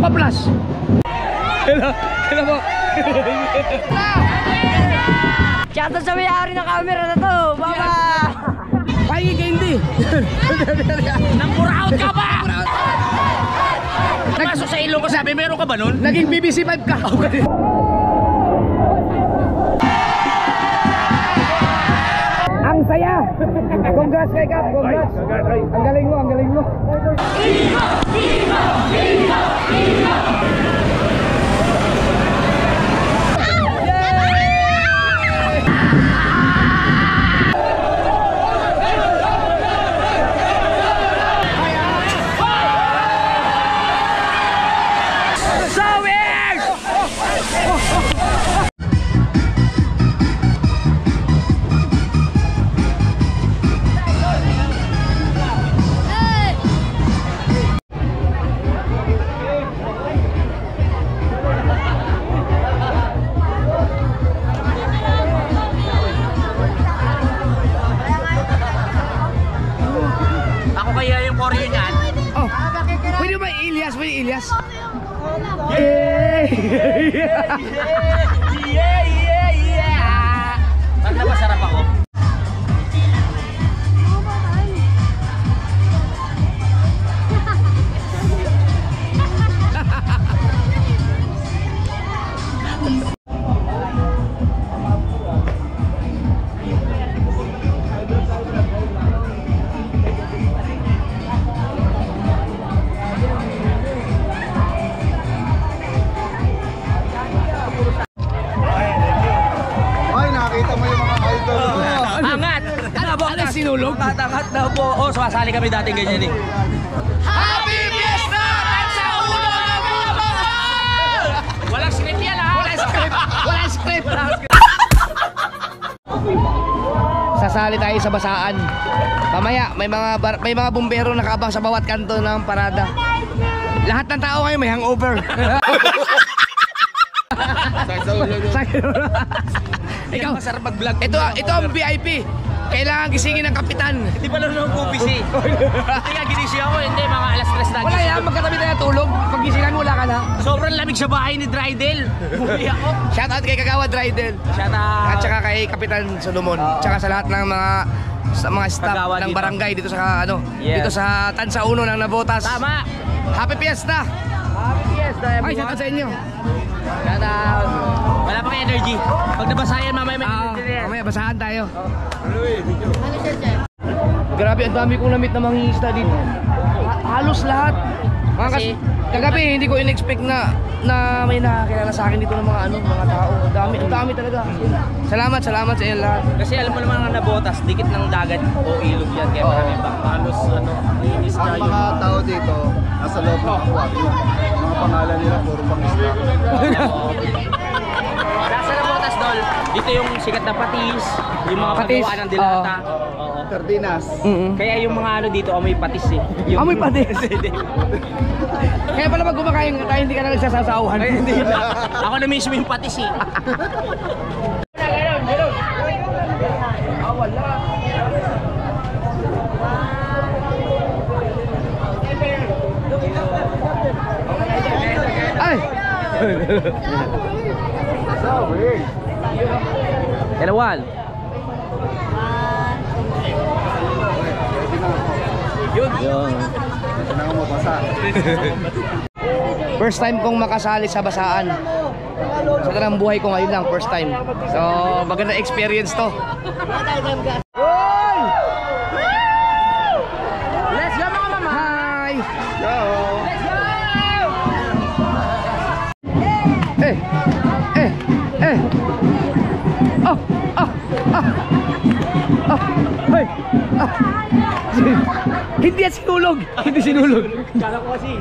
Paplas. Hello. Hello po. Shoutout sa may-ari ng camera na to. Baba! Pahingi ka hindi. Nang-pura-out ka ba? Nagpasok sa ilong ko, sabi, meron ka ba nun? Naging BBC 5 ka. Ang saya. Congrats kay Cap. Congrats. Ang galing mo, ang galing mo. Viva! Viva! Viva! Viva! Ilyas. Ba't na masarap ako? Sinulog? Tatangat daw po. Oh, sumasali kami dating ganyan eh. Happy Fiesta! Tansa ulo na mga! Walang script yan ha! Walang script! Walang script! Sasali tayo sa basaan. Mamaya, may mga bumbero nakaabang sa bawat kanto ng parada. Lahat ng tao ngayon may hangover. Ikaw, masarap mag-vlog. Ito ang VIP. Kailangan gisingin ng kapitan. Hindi pala nung kupis eh. Hindi nga ginising ako, hindi mga alas 3 na. Wala yan, magkatabi tayo tulog. Pag gisingan wala ka na. Sobrang lamig sa bahay ni Drydel. Bumili ako. Shoutout kay Kagawa Drydel. Shoutout. At saka kay Kapitan Solomon. Tsaka sa lahat ng mga staff Kagawa ng dito. barangay dito sa dito sa Tansa Uno ng Navotas. Tama. Happy Fiesta. Happy Fiesta everyone. Ay, shoutout sa inyo. Shoutout. Wala pang energy. Pag nabasayan mamaya may energy na yan. Mamaya basahan tayo. Grabe, ang dami kong namit na mangingisda dito. Halos lahat. Kagabi hindi ko in-expect na may nakakilala sa akin dito ng mga tao. Ang dami talaga. Salamat sa inyo lahat. Kasi alam mo naman ang Navotas, dikit ng dagat o ilog yan. Kaya marami bang halos linis na ang mga tao dito nasa loob ng aquarium. Mga pangalan nila puro pangisda. Sa Navotas, Dol, dito yung sikat na patis, yung mga Patis, paggawa ng dilata. Sardinas. Kaya yung mga dito amoy patis eh. Yung... Amoy patis. Kaya pala pag kumakain tayo hindi ka na nagsasasauhan. Ay, hindi na. Ako na mismo yung patis eh. Wala. Ay! Sorry. Dalawan. Yun. Ito na nga mabasa. First time kong makasali sa basaan. Sa tanang buhay ko ngayon lang, first time. So, maganda experience to. Let's go mga mama. Hi! Ciao. Oh! Hoy! Hindi yan sinulog! Hindi sinulog! Kala ko kasi.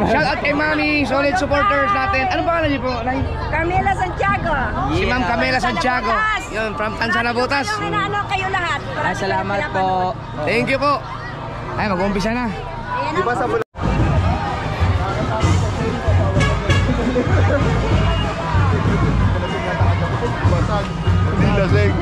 Shout out kay Mami, solid supporters natin. Anong pangalan niyo po, Nay? Camila Santiago. Si Ma'am Camila Santiago. Yun, from Tansa Navotas. Ano kayo lahat? Salamat po. Thank you po. Ay, mag-umpisa na. Di ba sa bulan? Basag. Hindi lasing.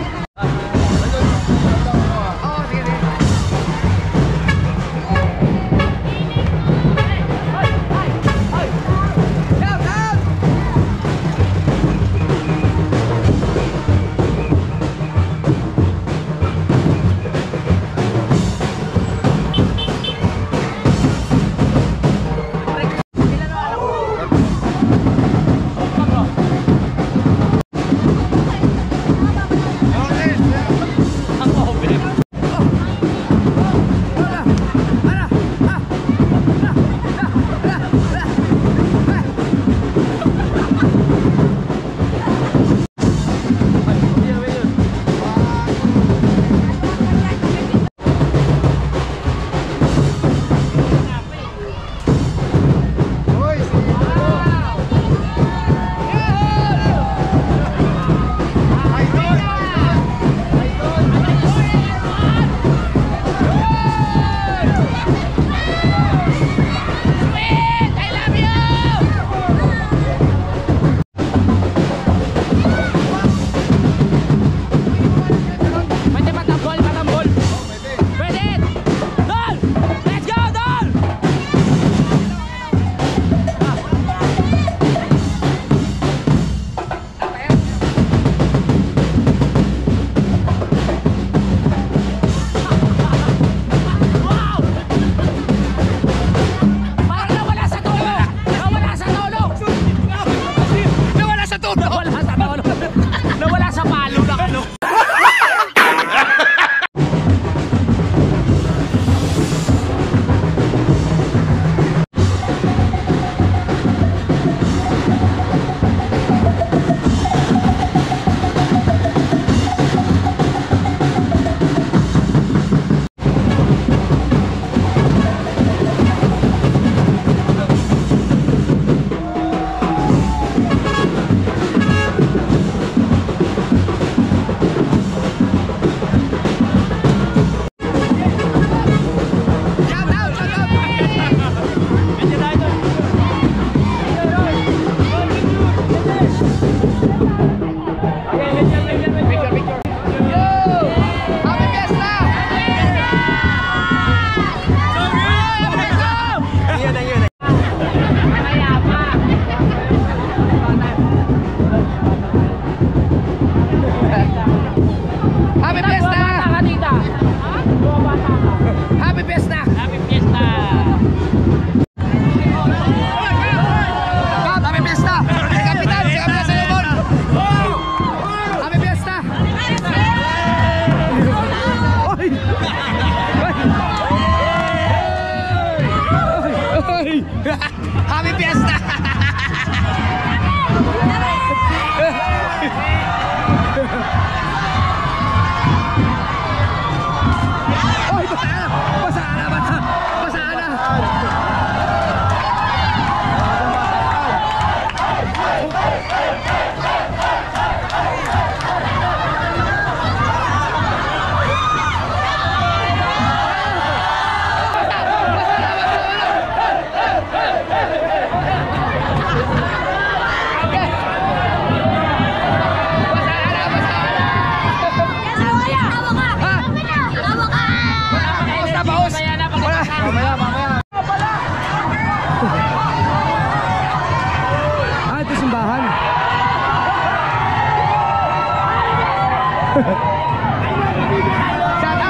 Shout out,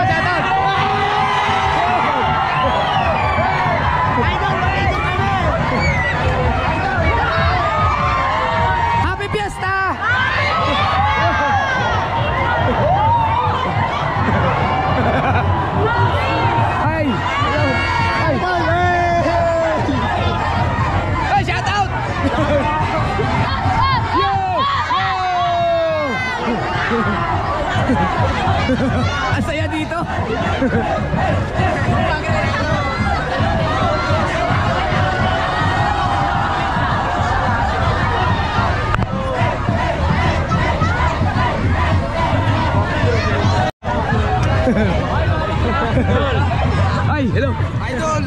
shout out. Happy Fiesta! Ay! Ay! Ay, shout out! Yo! Ang saya dito. Ay, hello. Idol.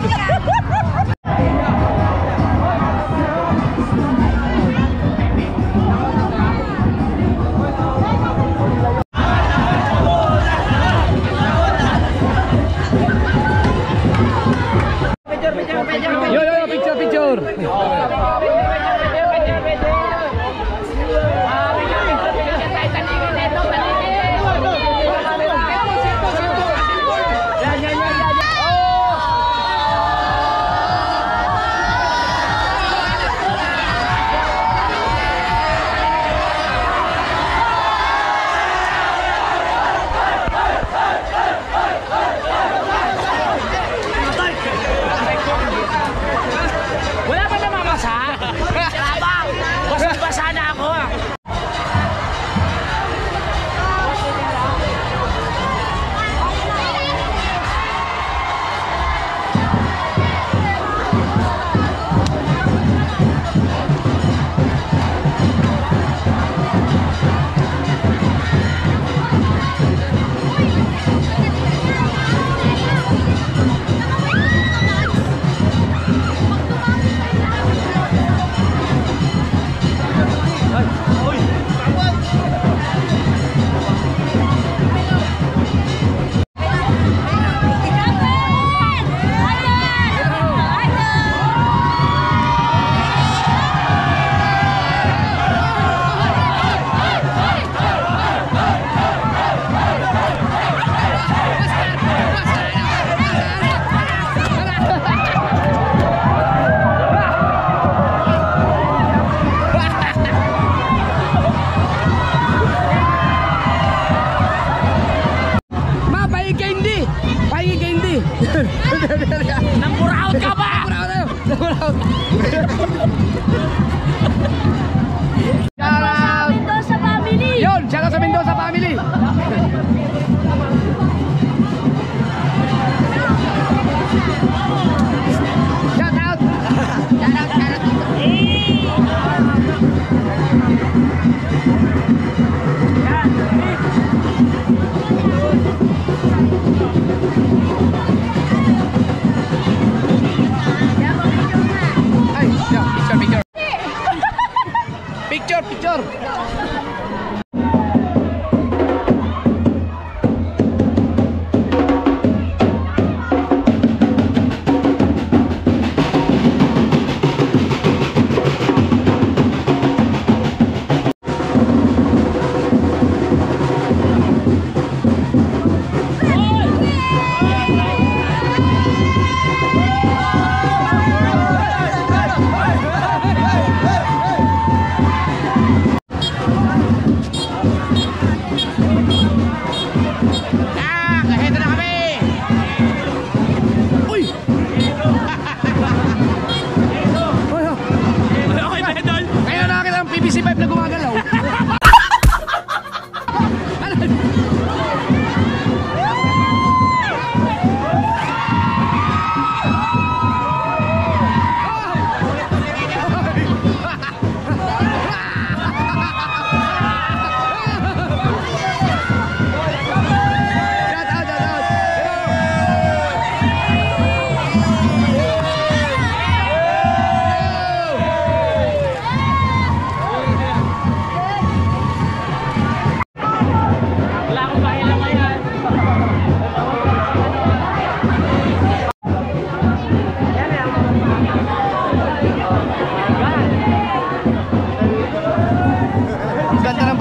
Yo, picture, picture. Wala ba namamasa? Abang! Basang-basa na ako. Nampuraot ka ba? Nampuraot. Shout out. Mendoza family! Yun, shout out sa Mendoza family. Shout out. Shout out, shout out. Ay, yeah, picture, picture.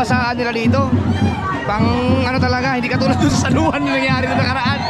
Basaan nila dito. Pang ano talaga, hindi katulad dun sa saluhan yung nangyari na nakaraan.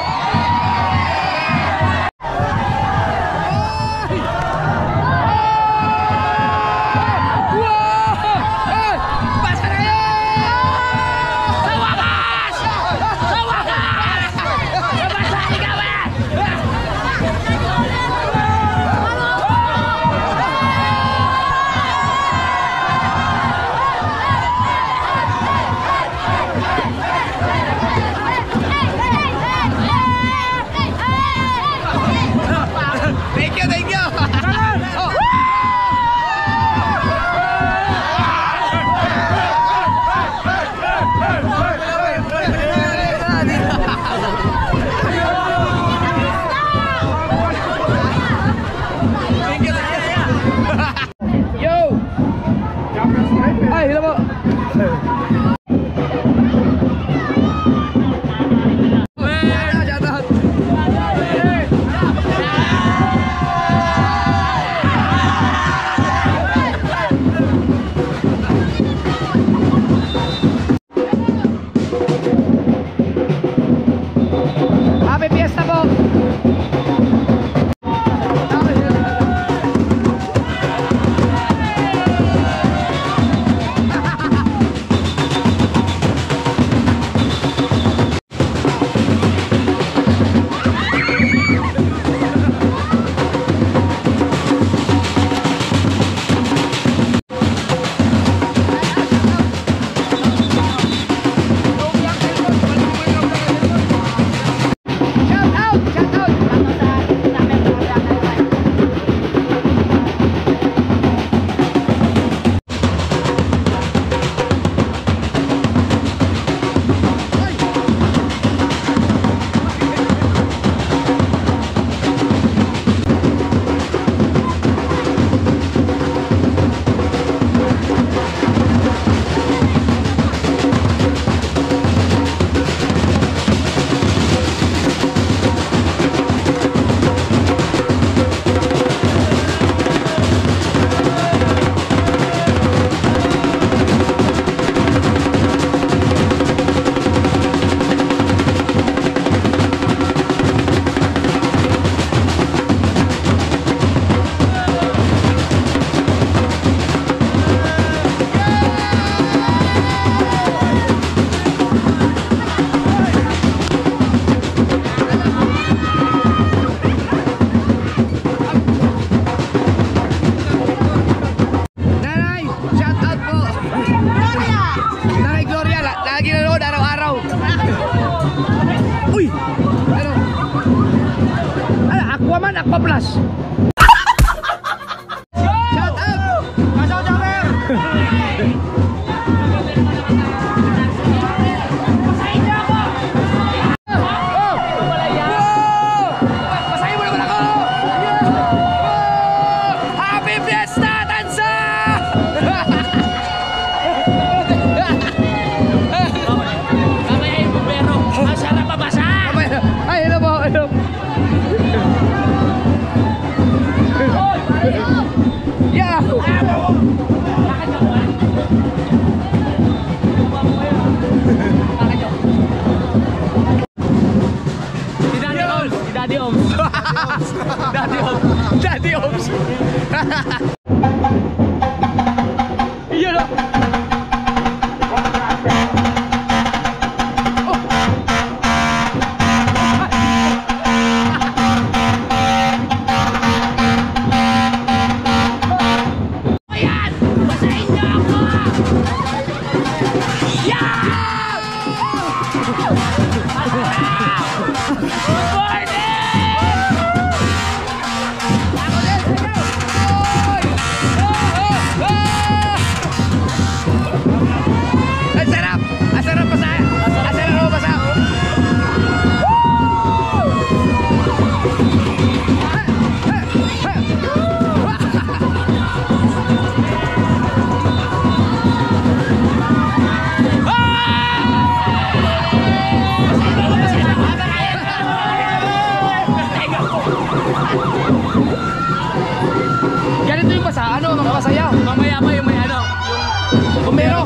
Aqua Plus. Shout out! Pasok Jamer! Pasahin niyo ako! Oh! Pasahin mo naman ako! Happy Fiesta, Tansa! Mamaya yung bumbero. Ang sarap mabasa! Ay, hello po! Hello! Yeah! Si Daddy Oms. Daddy Oms! Daddy Oms! Iyan o! Ganito yung basa, ano, mga masaya. Mamaya pa yung may ano. Bumbero.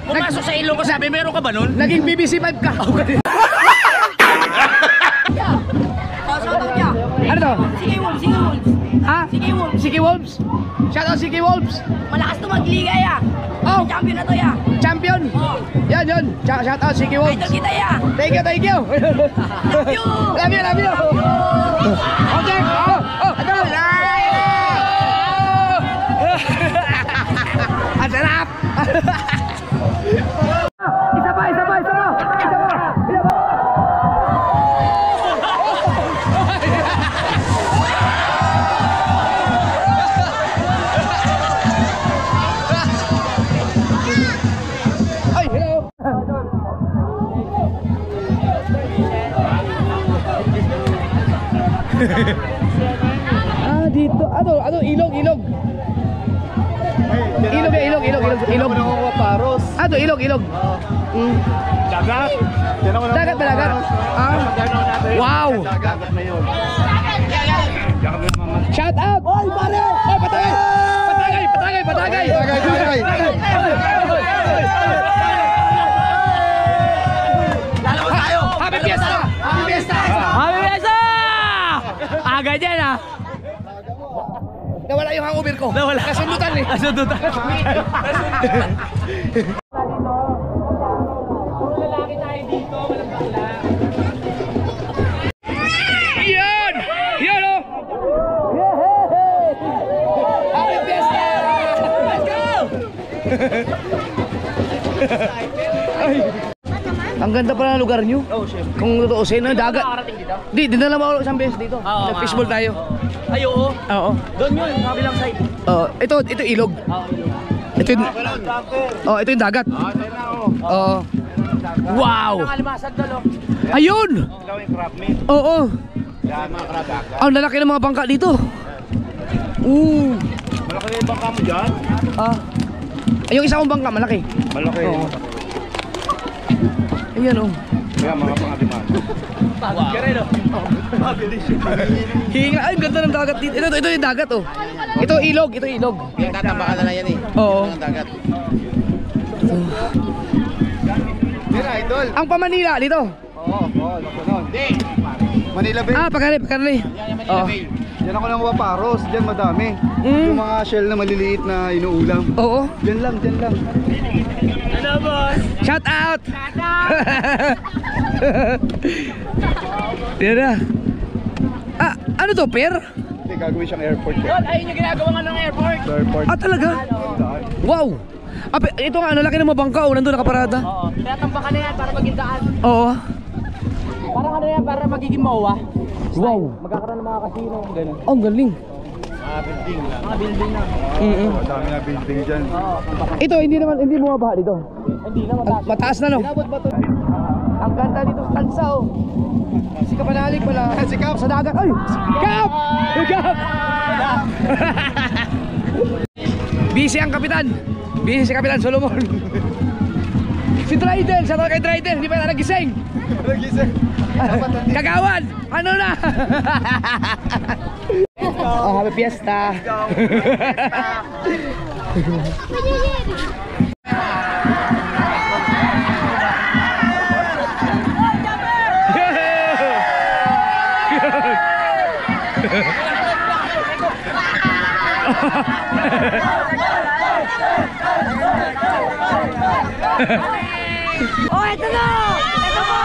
Pumasok sa ilong ko, sabi, meron ka ba nun? Naging BBC 5 ka. Ano to? Sige Wolves, sige Wolves. Ha? Sige Wolves. Siki Wolves? Shout out Siki Wolves. Malakas to magliga ya. Oh, Champion na to ya. champion. Oh. Yan, yun. Shout out Siki Wolves. Idol kita ya. Thank you, thank you. Love you. Love you, love you. Okay. Ito. Ang sarap. Isa pa. Ay, hello. Dito. Ano, ilog. Ilog. Nakuha paros. Ilog. Dagat. Dagat ba dagat? Wow. Dagat na yun. Shout out. Oy, pare. Oy, patagay. Lalaban tayo! Happy Fiesta. Happy Fiesta! Agad yan ah! Nawala yung hangover ko. Nawala. Kasundutan eh. Kasundutan. Yan! Yan o! Happy Fiesta! Let's go! Ang ganda pala ng lugar nyo. Kung tutuusin, dagat. Di na lang ako isang beses dito. Nag-fishball tayo. Ay, oo. Oo. Doon yun, kabilang side. Ito ilog. Ito yung dagat. Oo. Wow! Nakalimasan doon, oh. Ayun! Gawing crab meat. Oo. Yan, mga crab dagat. Ang lalaki ng mga bangka dito. Malaki na yung bangka mo dyan. Yung isa kong bangka, malaki. Malaki. Oo. Ayan o. Kaya mga pang-adiman. Pagod ka rin, oh. Hinga. Ay, ganda ng dagat dito. Ito yung dagat o. Ito ilog. Tatambakan na yan eh. Oo. Ang dagat. Tira, idol. Ang pa-Manila dito. Oo, nakunon. Manila Bay. Pagkari. Oo. Yan ako nakuha paros. Diyan madami. Yung mga shell na maliliit na inuulam. Oo. Diyan lang. Ano, boss? Shout out! Yan na. Ano to, per? Hindi, gagawin siyang airport. Yun, ayun yung ginagawa nga ng airport. Airport. Talaga? Wow! Ito nga, lalaki ng mga bangka o, nandun nakaparada. Oo. Tinatambakan na yan para maging daan. Oo. Parang ano yan, para magiging MOA. Wow! Magkakaroon ng mga casino, gano'n. Ang galing. Building lang. Mga building na. Ang dami na building dyan. Ito, hindi bumabaha dito. Hindi na mataas. Mataas na, no? Ang ganda dito sa tansa, oh. Si Kapanalig pala. Si Kap. Sa dagat. Ay! Kap! Busy ang kapitan. Busy si Kapitan Solomon. Si Dryden, sa kay Dryden, hindi pa na nagising. Kagawan! Ano na? Happy Fiesta! Oh, ito na! Ito mo!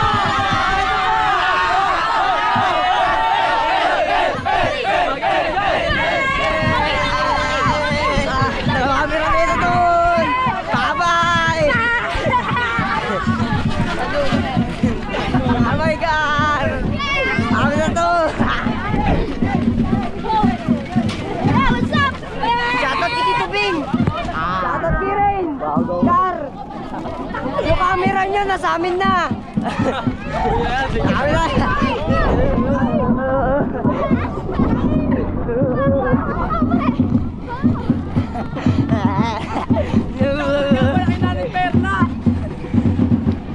Oh my God! Amin na to! nyo, nasa amin na. Amin na.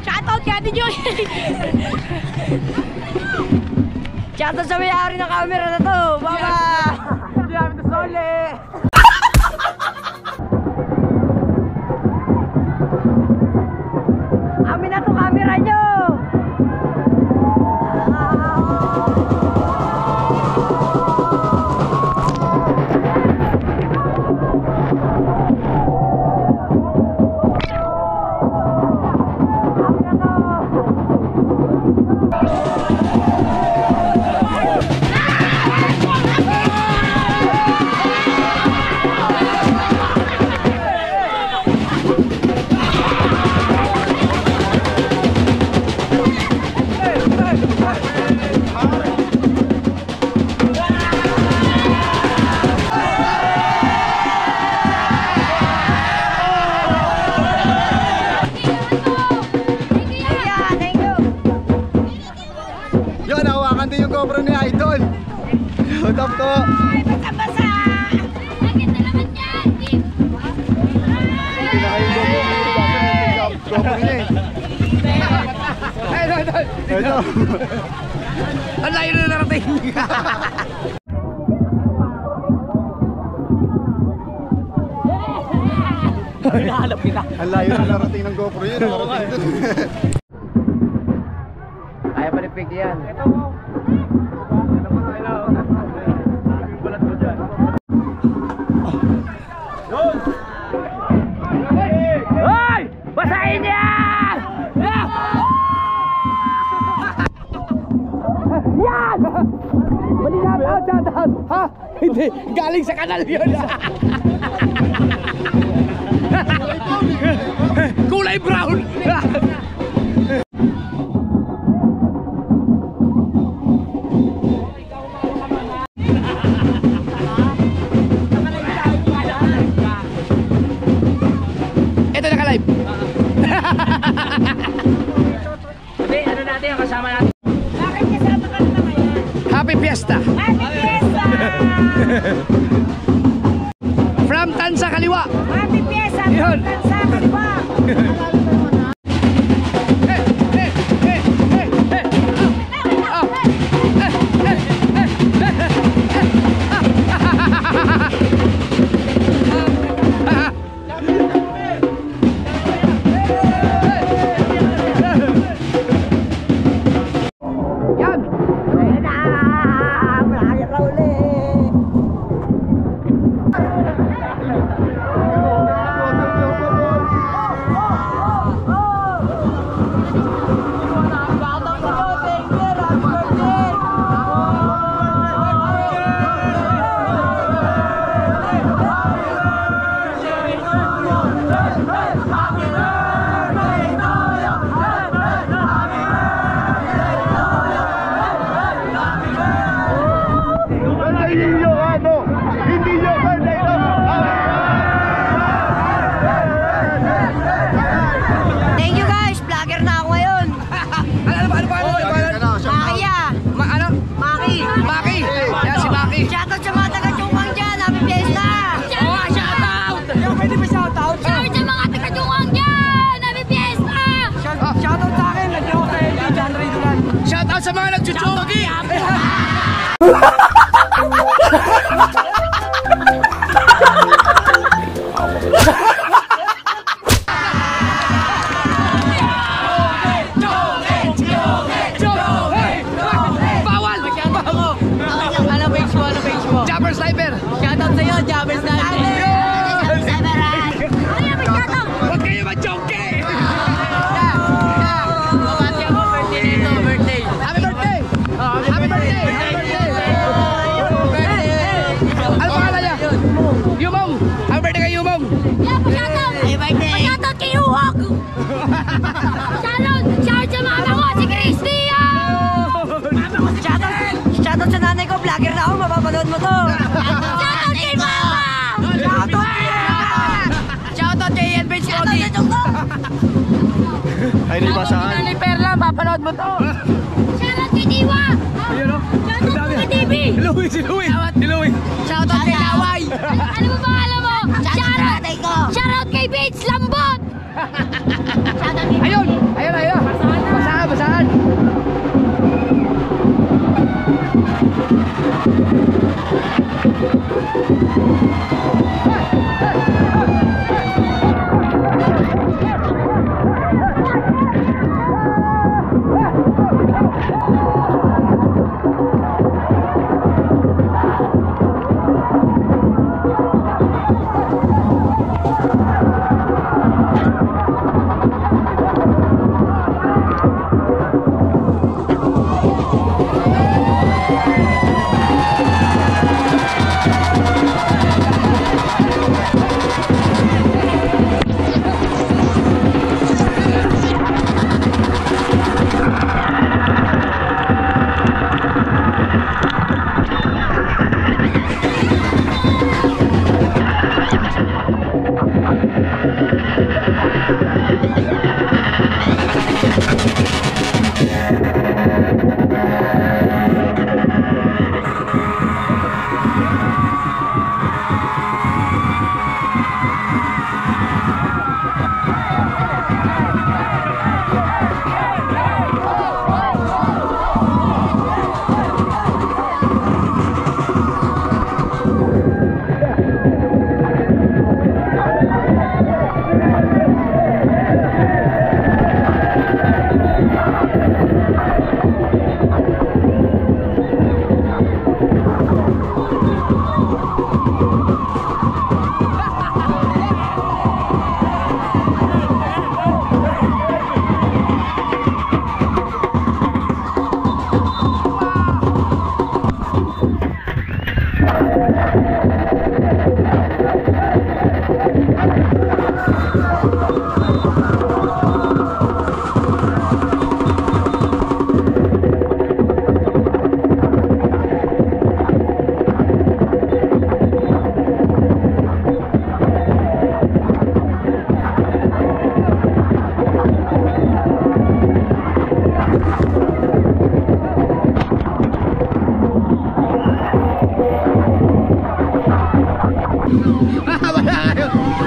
Shoutout kay Ate Joy! Shoutout sa may-ari ng camera na to. Baba! Hindi namin na sole! Amin na to camera nyo! Yun, hawakan din yung GoPro ni Idol. Shout out to. Basa-basa! Nakita naman yan! GoPro niya eh. Ito. Ang layo na narating. Hinahanap kita. Ang layo na narating ng GoPro yun. Narating dun. Kaya pa ni Pig yan. Hoy! Basahin niya! Yan! Malinaw! Oh, shout out! Ha? Hindi, galing sa kanal yun! Kulay brown! Ito naka-live! Hindi, ano natin ang kasama natin? Bakit kasama ka na ngayon? Happy Fiesta! Happy Fiesta! From Tansa Kaliwa! Happy Fiesta! Yun. Sa kaliwa! Yan! Ayun na! Malaki ka ulit! Thank you guys! Vlogger na ako ngayon! Ano ba? Maki ah! Ano? Maki! Maki! Yan si Maki! Shoutout sa mga taga-Chungwang dyan! Happy Fiesta! Oh, shoutout! Pwede ba shoutout? Shout sa mga taga-Chungwang dyan! Happy Fiesta! Shoutout sa akin! Nandiyan ko kay John Ray Duran. Shout out sa mga nagchuchugi! Bawal! Ano page mo? Ano page mo? Jumper Sniper! Shoutout sa'yo, Jabbers natin! Huwag kayo ma-choke! Babati ako, birthday nito, birthday! Happy birthday! Happy birthday! Happy birthday! Ano pangalan niya? Yumong! Happy birthday kay Yumong! Happy birthday! Shoutout kay Uhog! Shoutout sa mama ko, si Christian! Shoutout sa nanay ko, vlogger na ako, mapapanood mo to! Shoutout kay mama! Shoutout kay Ian Page Cody! Ay, may basahan. Ni Perla, papanood mo to. Shoutout kay Diwa! Ayun o. Shoutout kay TV! Louie, si Louie. Si Louie. Shoutout kay Laway. Ano mo pangalan mo? Shoutout kay Bates Lambot! Shoutout kay Ayun. Ayun. Basahan.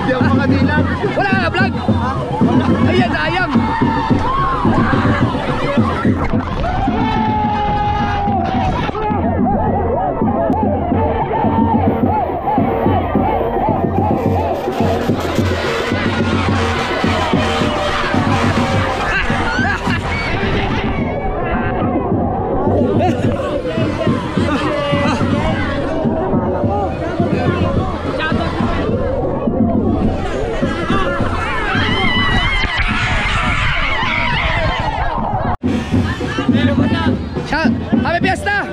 Hindi ako makadilag. Wala ka vlog. Ayan, sayang. Happy Fiesta!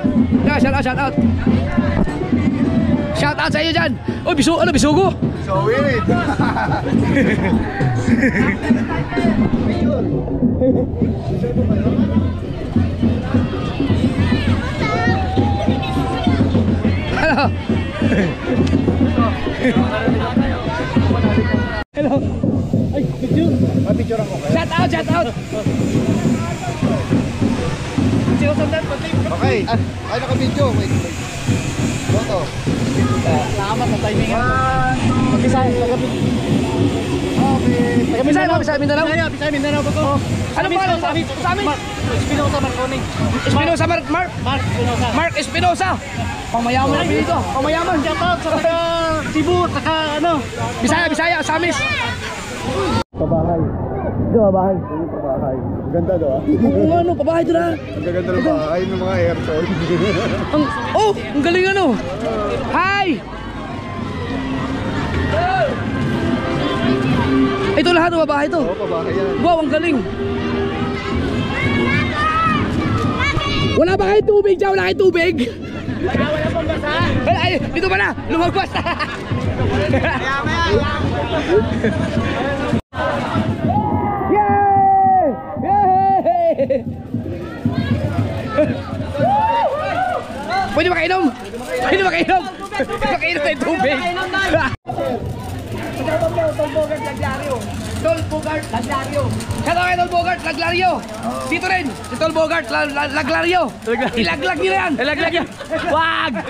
Yeah, shout out. Shout out sa iyo dyan. Oh, bisugo? So weird. Hello. Hello. Ay, picture. Mapicture ako kayo. Shout out. Okay. Ay, naka-video. Wait. Photo. Salamat sa timing. Mag-isa, tagabi. Okay. Bisaya Mindanao. Bisaya Mindanao ba ko? Ano pa sa amin? Espinosa Marconi. Espinosa Mark Espinosa. Pamayaman na dito. Pamayaman. Shoutout sa taga Cebu, saka ano. Bisaya, Asamis. Pabahay. Ito, bahay. Yung pabahay. Ang ganda do ah. Kung ano, pabahay ito na. Ang ganda ng bahay ng mga airsoft. Ang galing ano. Hi! Ito lahat, babahay ito. Oo, pabahay yan. Wow, ang galing. Wala ba kayo tubig dyan? Wala kayo tubig? Wala pong basa. Ay, dito pala, lumagpas. Yay! Yay! Pwede makainom? Pwede makainom? Makainom tayo tubig. Shoutout mo, Tol Bogart Laglario. Tol Bogart Laglario. Shout out kay Tol Bogart Laglario. Dito rin, si Tol Bogart Laglario. Ilaglag nyo na yan. Ilaglag yan. Wag!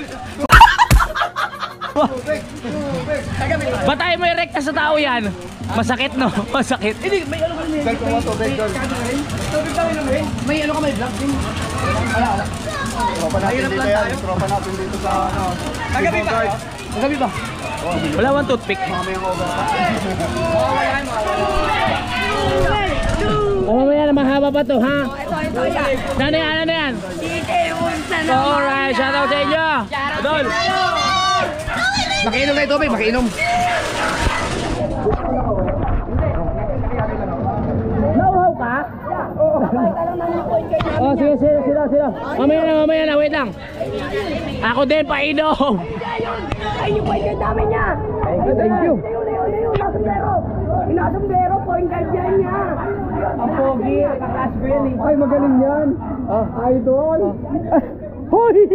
Ba't tayo may rekta sa tao yan? Masakit no? Masakit. Hindi, may ano ka rin. Dal ko tubig doon. Tubig daw yun. May ano ka may vlog din. Wala. Tropa natin dito yan. Tropa natin dito sa ano. Kagabi ba? Kagabi ba? Wala bang toothpick? Mamayang over. Mamaya na mahaba pa to, ha? Ito yan. Ano yan? Ano yan? Alright, shoutout sa inyo. Dol. Makiinom kayo tubig, makiinom. Nauhaw ka? Oh, sige. Mamaya na, wait lang. Ako din, painom. Ay, yung point guard namin niya. Thank you. Inasumbrero, point guard yan niya. Ang pogi, kakas ko yan eh. Ay, magaling yan. Idol. Hoy!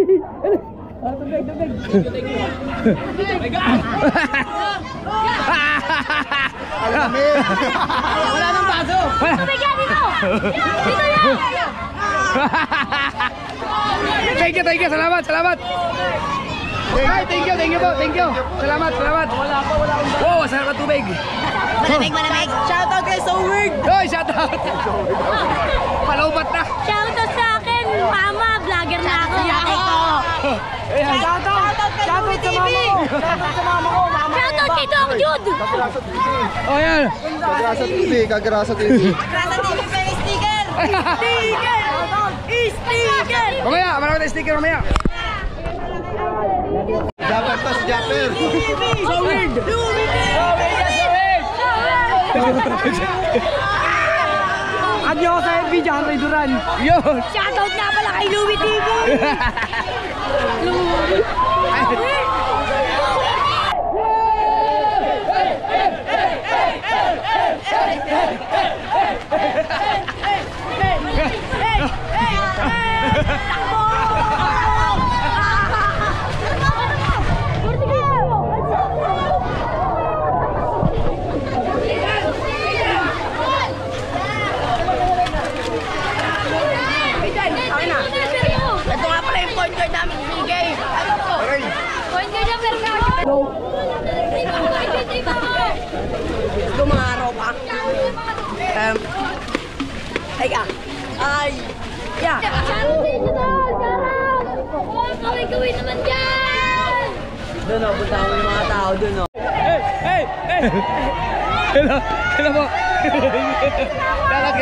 Alamin. Wala nang baso! Tubig yan dito! Dito yan! Thank you, salamat! Ay, thank you po, thank you! Salamat! Wala pa. Wow, sarap ka tubig! Malamig. Shoutout kay So Weird. Hoy, shout out! Palaubat na! Shoutout sa akin, mama, vlogger na ako. Shoutout sa mama ko. Shoutout kay Doc Jude! Oh, yan! Kagrasa TV. Rasa TV pa yung sticker. Sticker. Mamaya, marami tayong sticker mamaya! Japper to si Japper. So weird! Add nyo ako sa FB, John Ray Duran. Yun! Shoutout nga pala kay Louie TV! Ito nga pala yung point guard namin, CJ. Point guard yung Mercado! Ito mga araw pa. Yeah. Shoutout sa inyo doon! Shoutout! Kaway-kaway naman dyan! Doon o, punta mo yung mga tao doon o. Hey! Hello po! Dalag!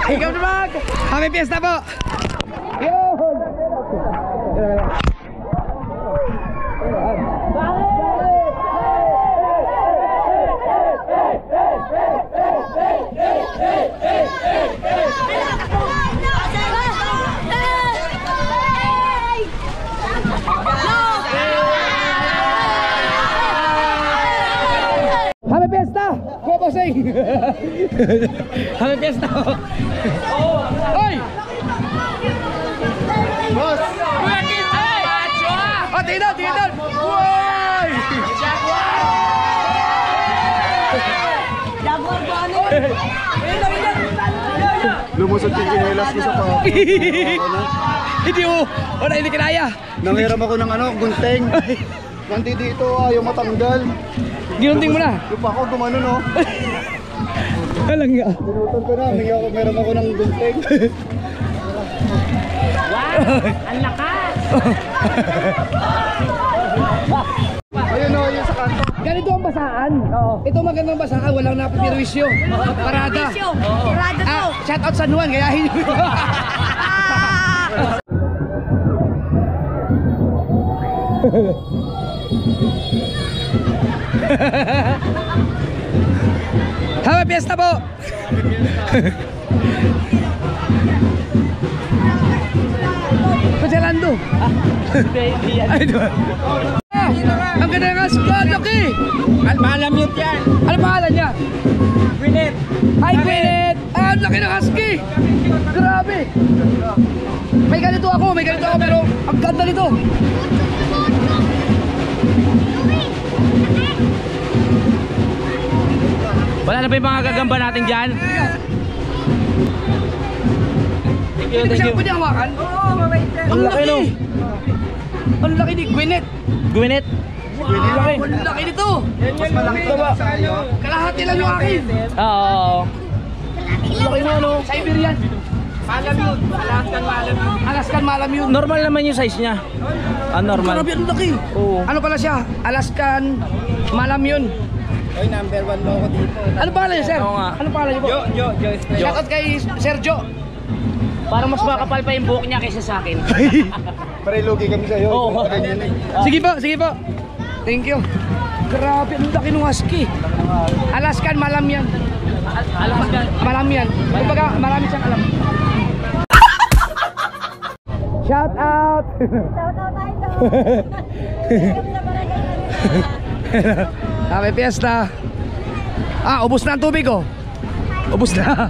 Ikaw na mag! Happy Fiesta po! Yun! Happy Fiesta! Kuha po sing! Happy Fiesta! Oy! Boss. Oh, tingnan! Uy! Lumusot yung kinelas ko sa pa. Hindi mo! Wala, hindi kinaya! Nanghiram ako ng gunting. Ganti dito, ayaw matanggal. Ginunting mo na! Yung pa ako gumano no. Alang nga! Pinutol ko na, meron ako ng gunting. Ang lakas! Ayun o, yun sa kanto. Ganito ang basaan. Ito magandang basaan, walang napatirwisyo. Parada. Parada to. Shout out San Juan, gayahin nyo. Happy Fiesta po! Pajalando. Ay, doon. Ang ganda ng aspa, laki! Malamute yan. Ano pangalan niya? Gwyneth. Hi, Gwyneth! Ah, ang laki ng husky! Grabe! May ganito ako pero ang ganda nito! Wala na ba yung mga gagamba natin dyan? Thank you, Hindi thank siya you. pwede hawakan. Oo, mabait ka. Ang laki no? Ang laki ni Gwyneth. Gwyneth. Ang laki nito. Mas malaki ito ba? Kalahati lang yung akin. Oo. Laki na no. Siberian. Malam yun. Alaskan malam yun. Alaskan malam yun. Normal naman yung size niya. Ah, normal. Grabe, ang laki. Oo. Ano pala siya? Alaskan malam yun. Oy, number 1 mo ako dito. Ano pangalan niya, sir? Oo nga. Ano pangalan niyo po? Jo. Shoutout kay Sergio. Parang mas makapal pa yung buhok niya kaysa sa akin. Pare, lugi kami sa'yo. Oo. Sige po, sige po. Thank you. Grabe, ang laki ng husky. Alaskan malam yan. Alaskan. Malam yan. Kumbaga, marami siyang alam. Shout out! Happy Fiesta! Ah, ubos na ang tubig ko. Ubos na.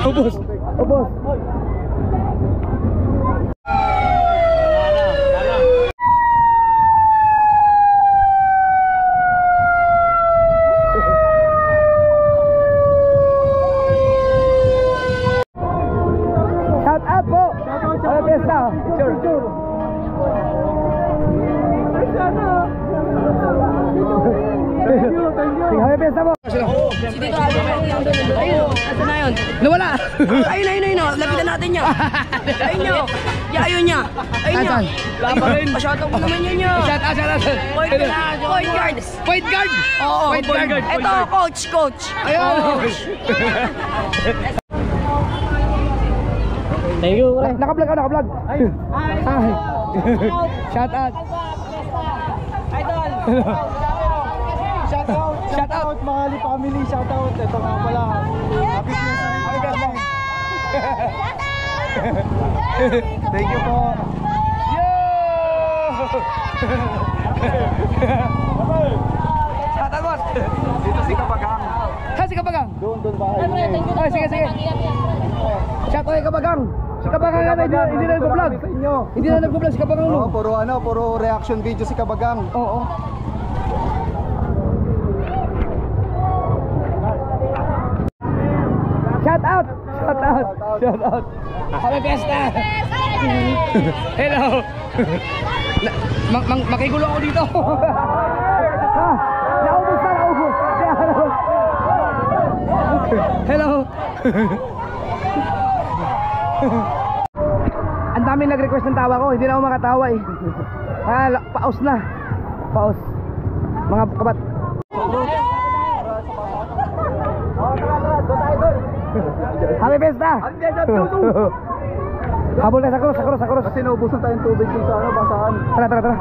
Ubos. Ubos. Shout out po! Happy Fiesta! Sure. Sige, happy Fiesta po! Asa na yun? Nawala! Ayun. Lapitan natin niya. Ayun niya. Ayun niya. Ayun niya. Asan? Pasyado ko naman yan niya. Shout out, shout out! Point guard. Point guard! Oo, Point guard! Ito, coach. Ayun! Thank you, pre. Naka-vlog ako, naka-vlog! Hi! Shout out! Shout out! Mahali family, shout out. Ito nga pala. Happy Fiesta rin. Thank you po. Shout out, boss! Dito si Kapagang. Si Kabagang! Doon ba? Ay, sige. Shout out kay Kabagang! Si Kabagang nga, hindi na nag-vlog! Sa inyo. Hindi na nag-vlog si Kabagang Oo, no? puro reaction video si Kabagang. Oo. Shout out! Shout out! Shout out! Happy Fiesta! Hello! Makigulo ako dito! Ha? Naubos na, naubos! Hello! Ang dami nag-request ng tawa ko, hindi na ako makatawa eh. Paus na. Paus. Mga kabat. Happy Fiesta! Habol na sa cross. Kasi naubusan tayong tubig dun sa basahan. Tara.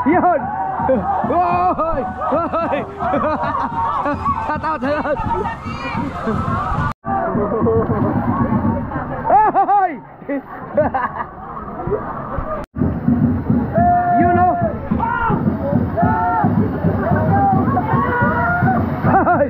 Yun! Woy! Shout out! Hoy! You know? Hoy!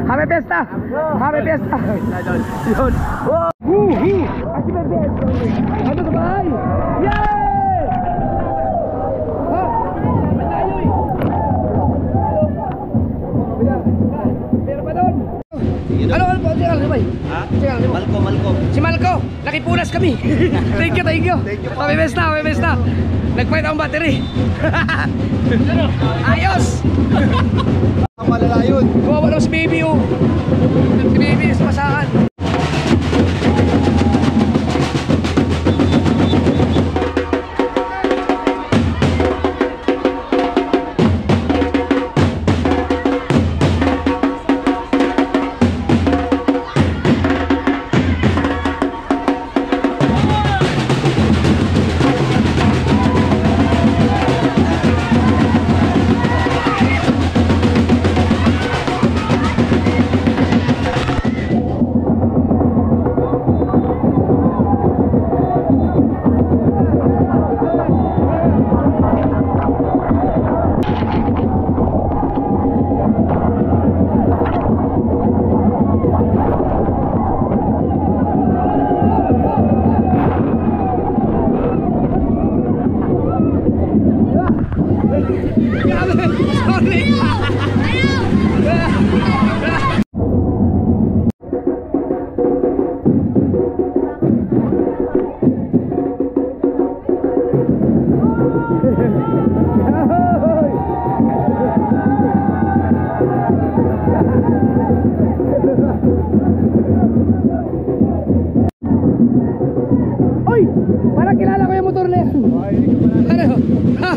Happy Fiesta! Happy Fiesta! Yun! Woohoo! Happy Fiesta! Ano sa bahay? Yay! Ha? Malayoy! Pero pa doon! Ano po? Si Albay? Ha? Si Albay? Malco. Si Malco! Nakipunas kami! Thank you! Happy Fiesta! Nag-fight ang battery! Ayos! Malala yun. Kawawa lang si baby oh. Si baby sa pasahan. Sorry. Oy! Parang kilala ko yung motor na yan. Ano? Ha?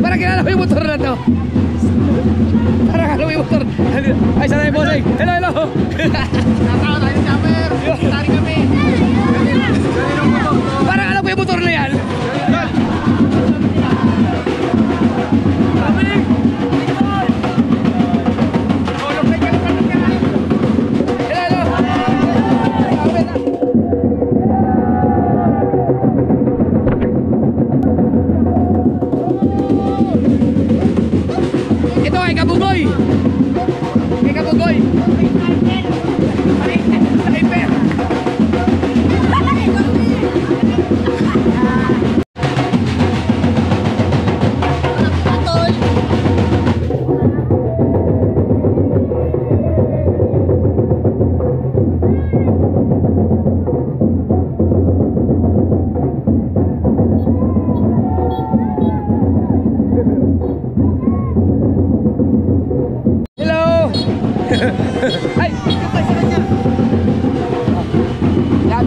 Parang kilala ko yung motor na to. Parang ano yung motor? Ay, sana yung bossing. Hello, hello! Nakakaw tayo ng camper. Tari kami. Parang alam ko yung motor na yan. Hello, hello! Ito ay Kabugoy. Kay Kabugoy. Sniper. Hello. Ay, patay sa kanya. Yan.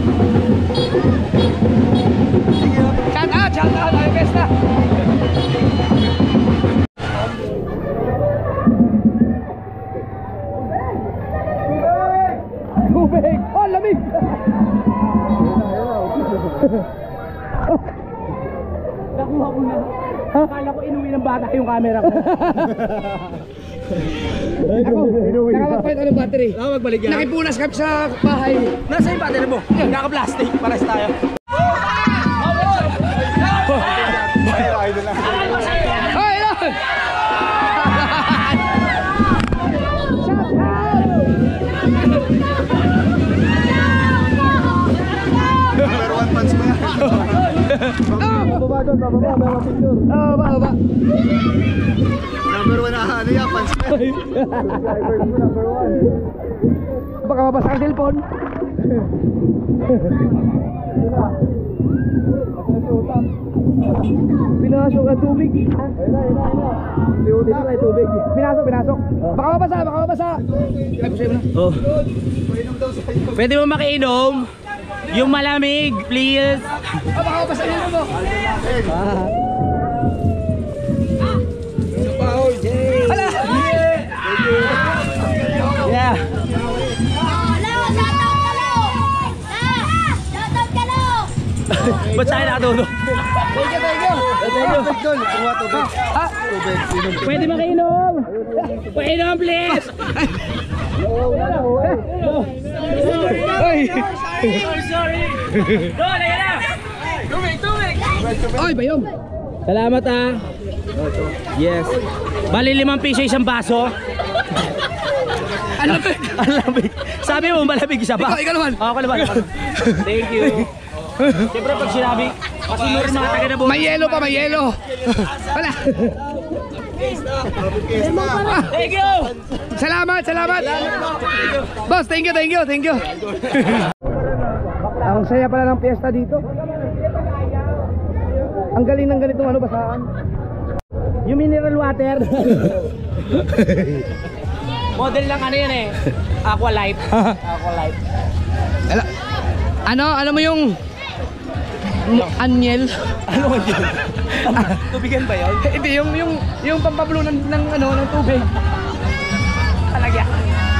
Shout out, ay besta. Tubig! Oh, lamig! Nakuha ko na. Akala ko inuwi ng bata yung camera ko. Ako, nakapagpalit ako ng battery. Magbalik yan. Nakipunas kami sa bahay. Nasa yung battery mo? Naka-plastic. Paras tayo. Hoy, Lord! Shout out! Number 1 fans mo yan. Bababa doon, bababa picture. Bababa. Number 1 na ano yan, fans mo yan. Subscribers mo, number 1. Baka mabasa ang cellphone. Pinasok ang tubig. Pinasok. Baka mabasa. Ay, pusay mo na. Oh. Pwede mo makiinom? Yung malamig, please. Baka mabasa nyo mo. Hala! Yeah. Ba't sa'yo nakatulog? Thank you. Tubig doon, kuha tubig. Ha? Tubig, inom. Pwede makiinom? Pakinom, please. Ay! Sorry. Doon, ayun na. Tubig. Ay, bayom! Salamat ah. Yes. Bali 5 piso isang baso. Ano ba? Ang lamig. Sabi mo malamig isa ba? Ikaw naman. Ako naman. Thank you. Siyempre pag sinabi, kasi mo rin mga taga na buhay. May yelo pa, may yelo! Wala! Thank you! Salamat! Boss, thank you! Ang saya pala ng piyesta dito. Ang galing ng ganitong ano, basaan. Yung mineral water. Model lang ano yan eh. Aqua Life. Ano mo yung anyel? Ano yun? Tubigan ba yun? Hindi, yung pampablo ng tubig. Talaga.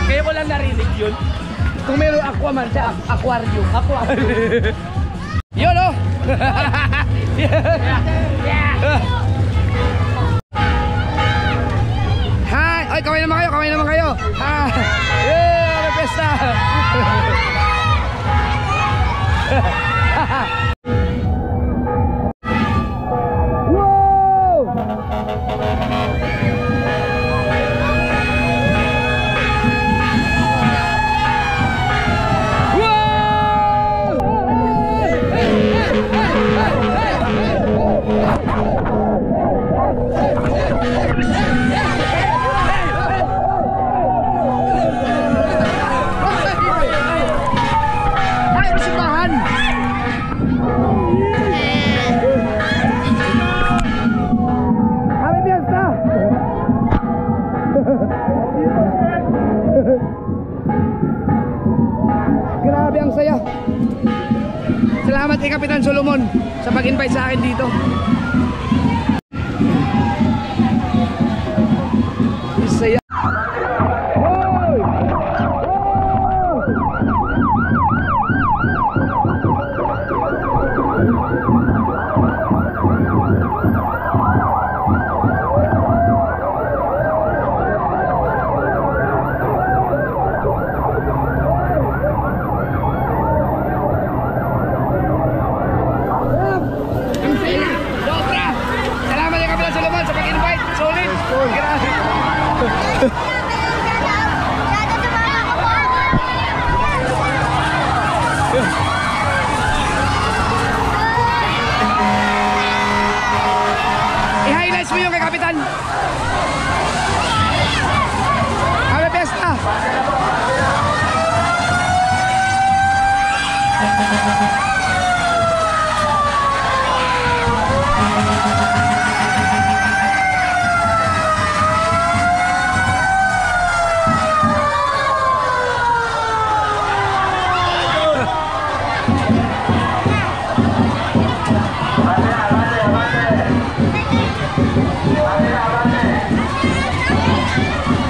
Kaya ko lang narinig yun. Kung mayroong aquaman siya, aquarium. Yun oh! Hi! Ay, kaway naman kayo! Ha! Yeah! May pesta! Wow! Wow! Ramon sa pag-invite sa akin dito. Saya. Dobra! Salamat din kami sa Laban sa pag-invite. Solid. Grabe. I-highlights mo yung kay Kapitan. Happy Fiesta.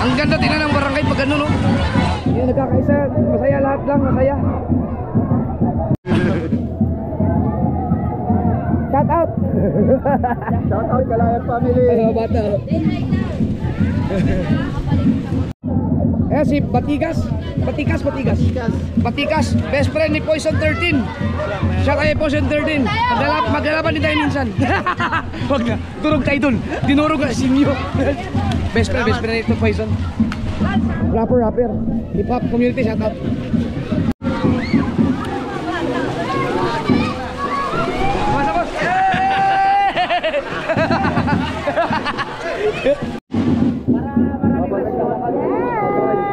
Ang ganda tingnan ng barangay pag gano'n, no? Yung nagkakaisa, masaya lahat lang, masaya. Shout out! Shout out Kalayan family. Ay, mga bata. Eh, si Batigas. Batigas, best friend ni Poison 13. Siya kay Poison 13. Maglalaban din tayo minsan. Wag na, turog tayo dun. Dinurog na simyo. Best friend ito Poison. Rapper. Hip hop community, shout out.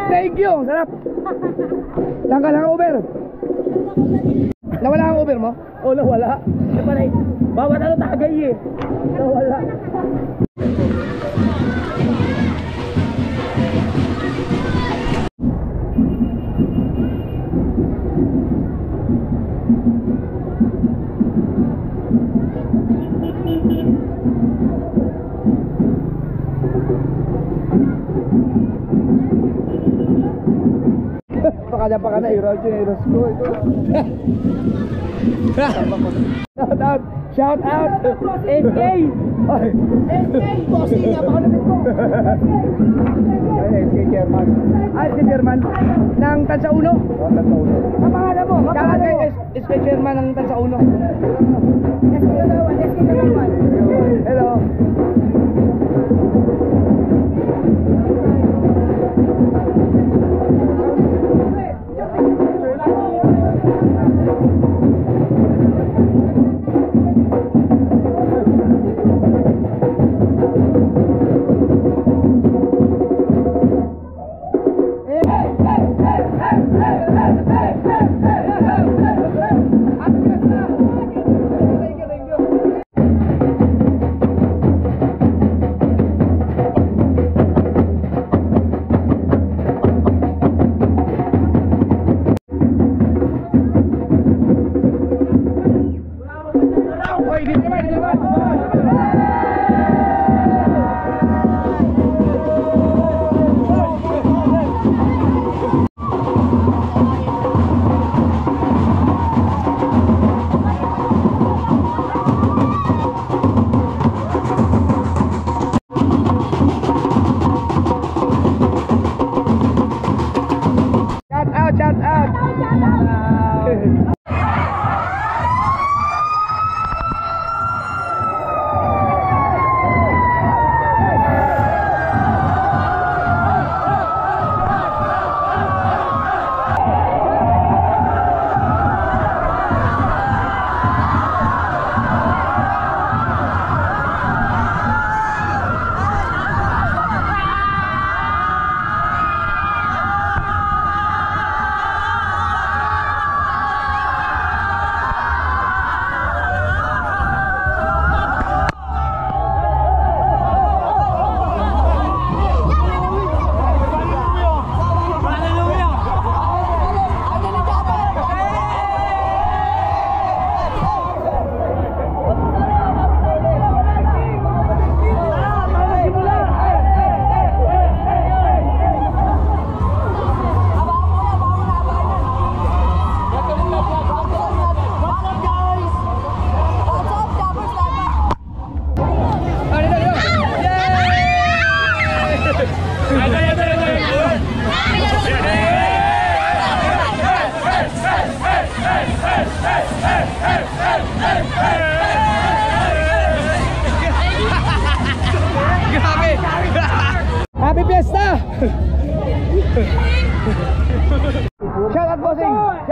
Thank you, sarap. Saan ka lang Uber? Nawala ang Uber mo? Oh, nawala. Bawat ano tagay eh. Nawala. Baka na Heroes ko ito. Shout out SK bossing nga baka natin ko. Ay, SK Chairman. SK Chairman ng Tansa Uno. Ang pangalan mo? Shout out SK Chairman ng Tansa Uno. Hello.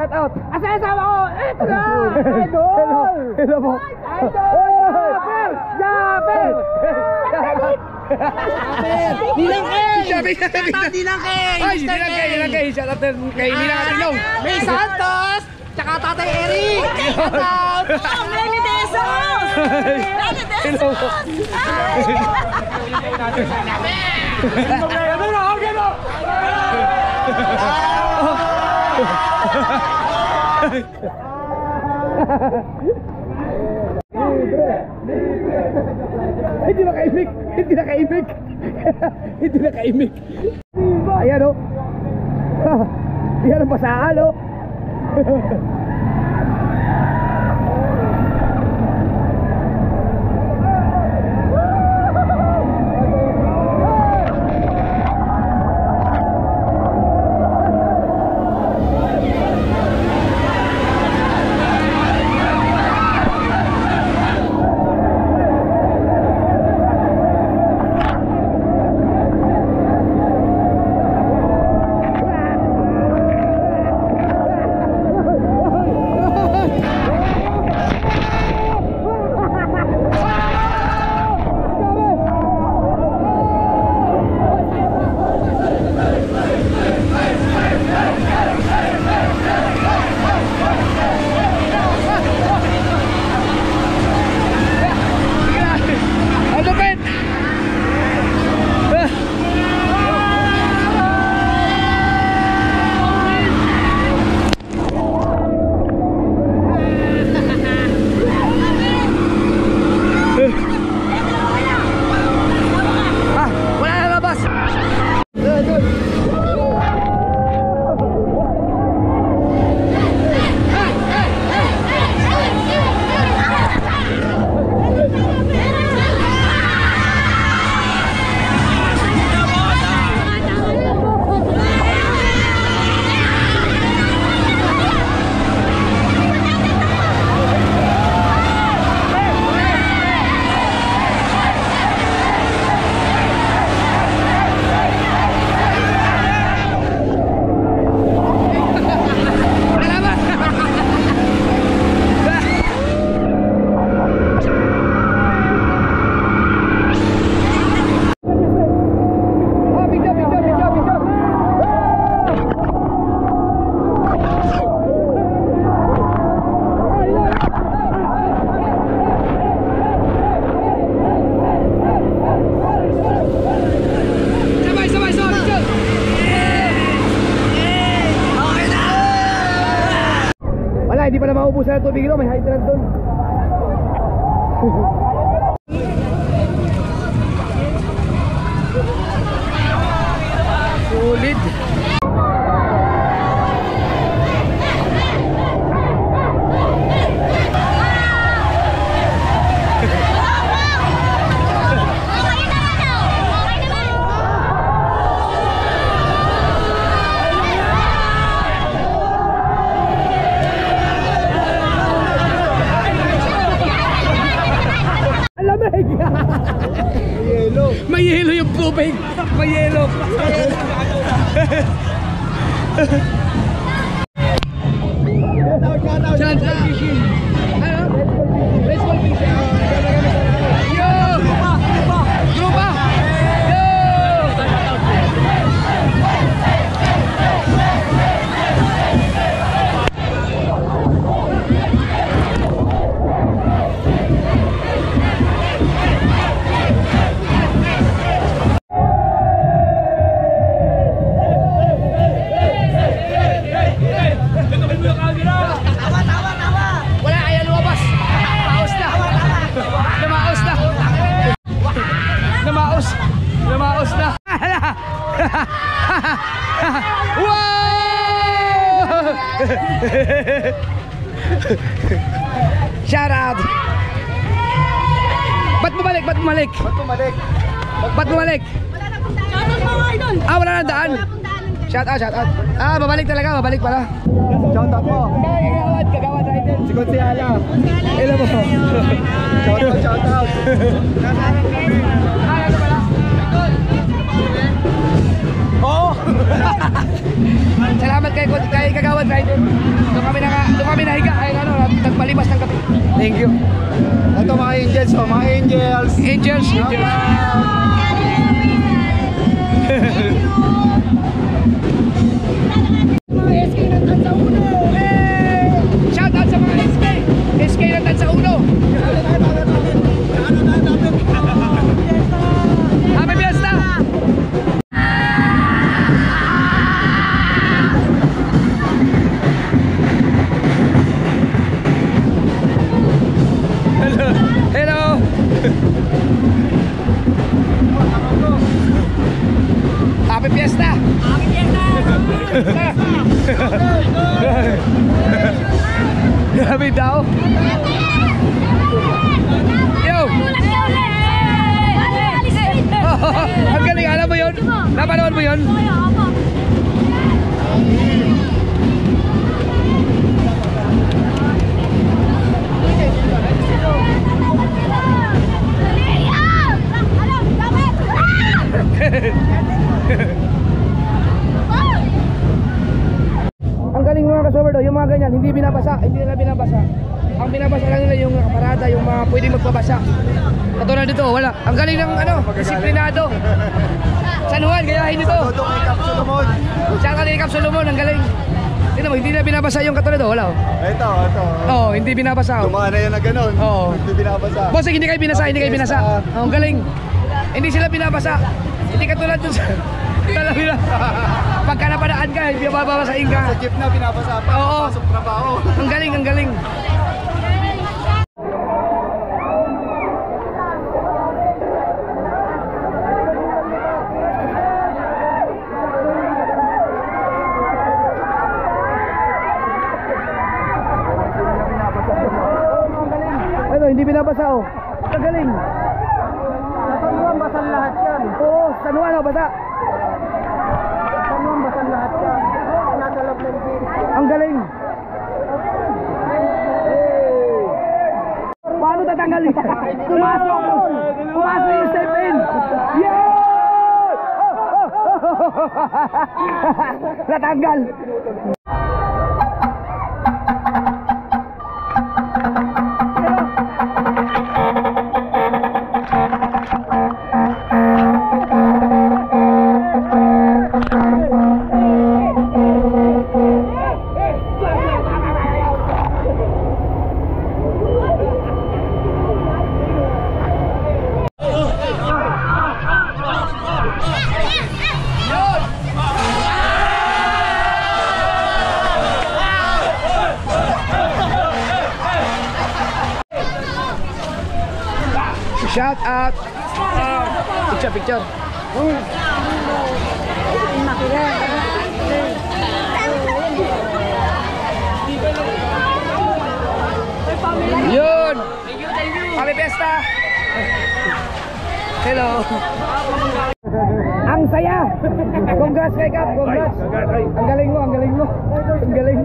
shout out. Asa sama ko? Ito na! Idol! Hello po. Idol! Japper! Nilang Kay! Nilang Kay! Ay, Nilang Kay! Shout out kay Nilang Atilong! May Santos! Tsaka Tatay Eric! Shout out! Lenny Desos! Lenny Desos! Hindi na kaimik! Hindi na kaimik! Hindi na kaimik! Ayan o! Yan ang pasaan o! Hindi pa na maubusan ng tubig ito, may hydrant doon. Sulit. May yelo yung tubig. May yelo. Shout out fishing. Ano? Baseball fishing. Yo! Grupa! Yo! Wala kaya lumabas. Namaos na. Namaos na. Namaos. Namaos na. Wow! Shout out. Ba't bumalik? Ba't bumalik? Ba't bumalik? Ba't bumalik? Ah, wala na daan. Shout out, shout out. Ah, babalik talaga, babalik pala. Shout out mo. Kagawad rider. Si Gonziala. Hello po. Shout out, shout out. Ah, ano pala? Oo. Salamat salamat kay Kagawad Rider. Doon kami nahiga. Ay ano, nagpalibas ng kape. Thank you. Ito mga angels, oh, mga angels. Angels. Shout out sa mga SK. SK ng Tansa Uno. Happy Fiesta! Hello. Happy Fiesta! Grabe daw. Yo! Ang galing, alam mo yun? Napanood mo yun? Ang galing mga kasober do, yung mga ganyan, hindi binabasa, hindi nila binabasa. Ang binabasa lang nila yung nakaparada, yung mga pwedeng magpabasa. Katulad dito, wala. Ang galing ng ano, disiplinado. San Juan, gayahin nito. Saludo kay Cap Solomon. Siya ka Cap Solomon, ang galing. Tingnan mo, hindi nila binabasa yung katulad do, wala oh. Ito. Oo, hindi binabasa oh. Lumana yan na ganun. Oo. Hindi binabasa. Bossing, hindi kayo binasa, hindi kayo binasa. Oh, ang galing. Hindi sila binabasa. Hindi katulad dun sa... Alam nila. Pagka napadaan ka, hindi babasahin ka. Sa jeep na binabasa pa. Oo. Pasok trabaho. Ang galing, ang galing. Ano, hindi binabasa oh. Ang galing. Sanuan basan lahat yan. Oo, sanuan oh, basa. Sanuan basan lahat yan. Nasa loob ng jeep. Ang galing. Paano tatanggalin? Pumasok! Pumasok yung step in! Yeah! Natanggal! Shout out! Picture. Yun! Happy Fiesta! Hello! Ang saya! Congrats kay Cap! Congrats! Ang galing mo! Ang galing mo! Ang galing!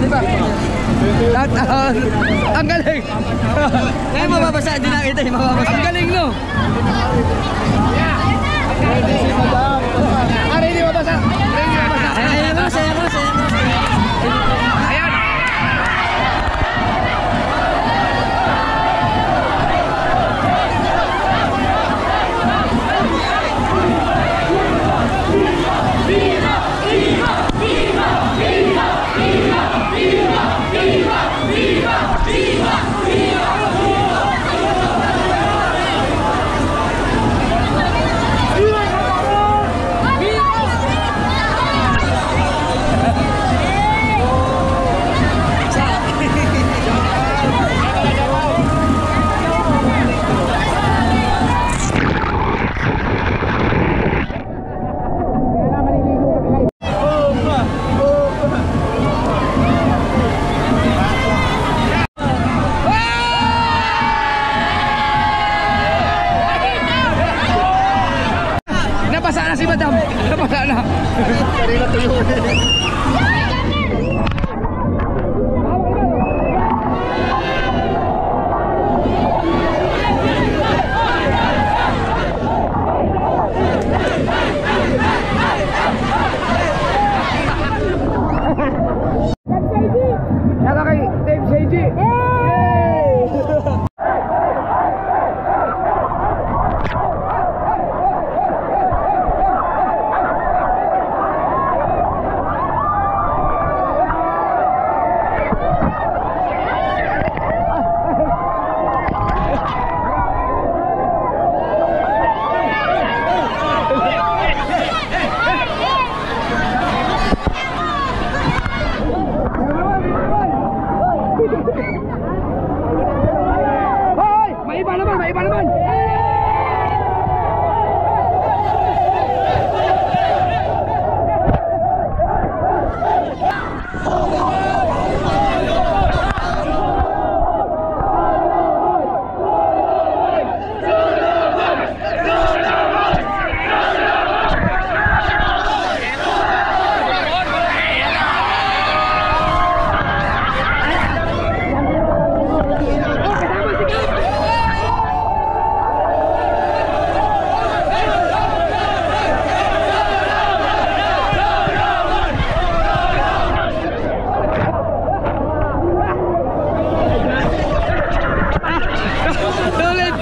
ba? Shout out. Ang galing. Ngayon mababasa, hindi nakita yung mababasa. Ang galing, no? Ari, hindi mabasa. Ayan mo, saya mo. Ayan. Napasa na si Madam. Napasa na. Kanina tuyo eh. Shout out kay Dave Seiji. Hoy! May iba naman, may iba naman! Solid!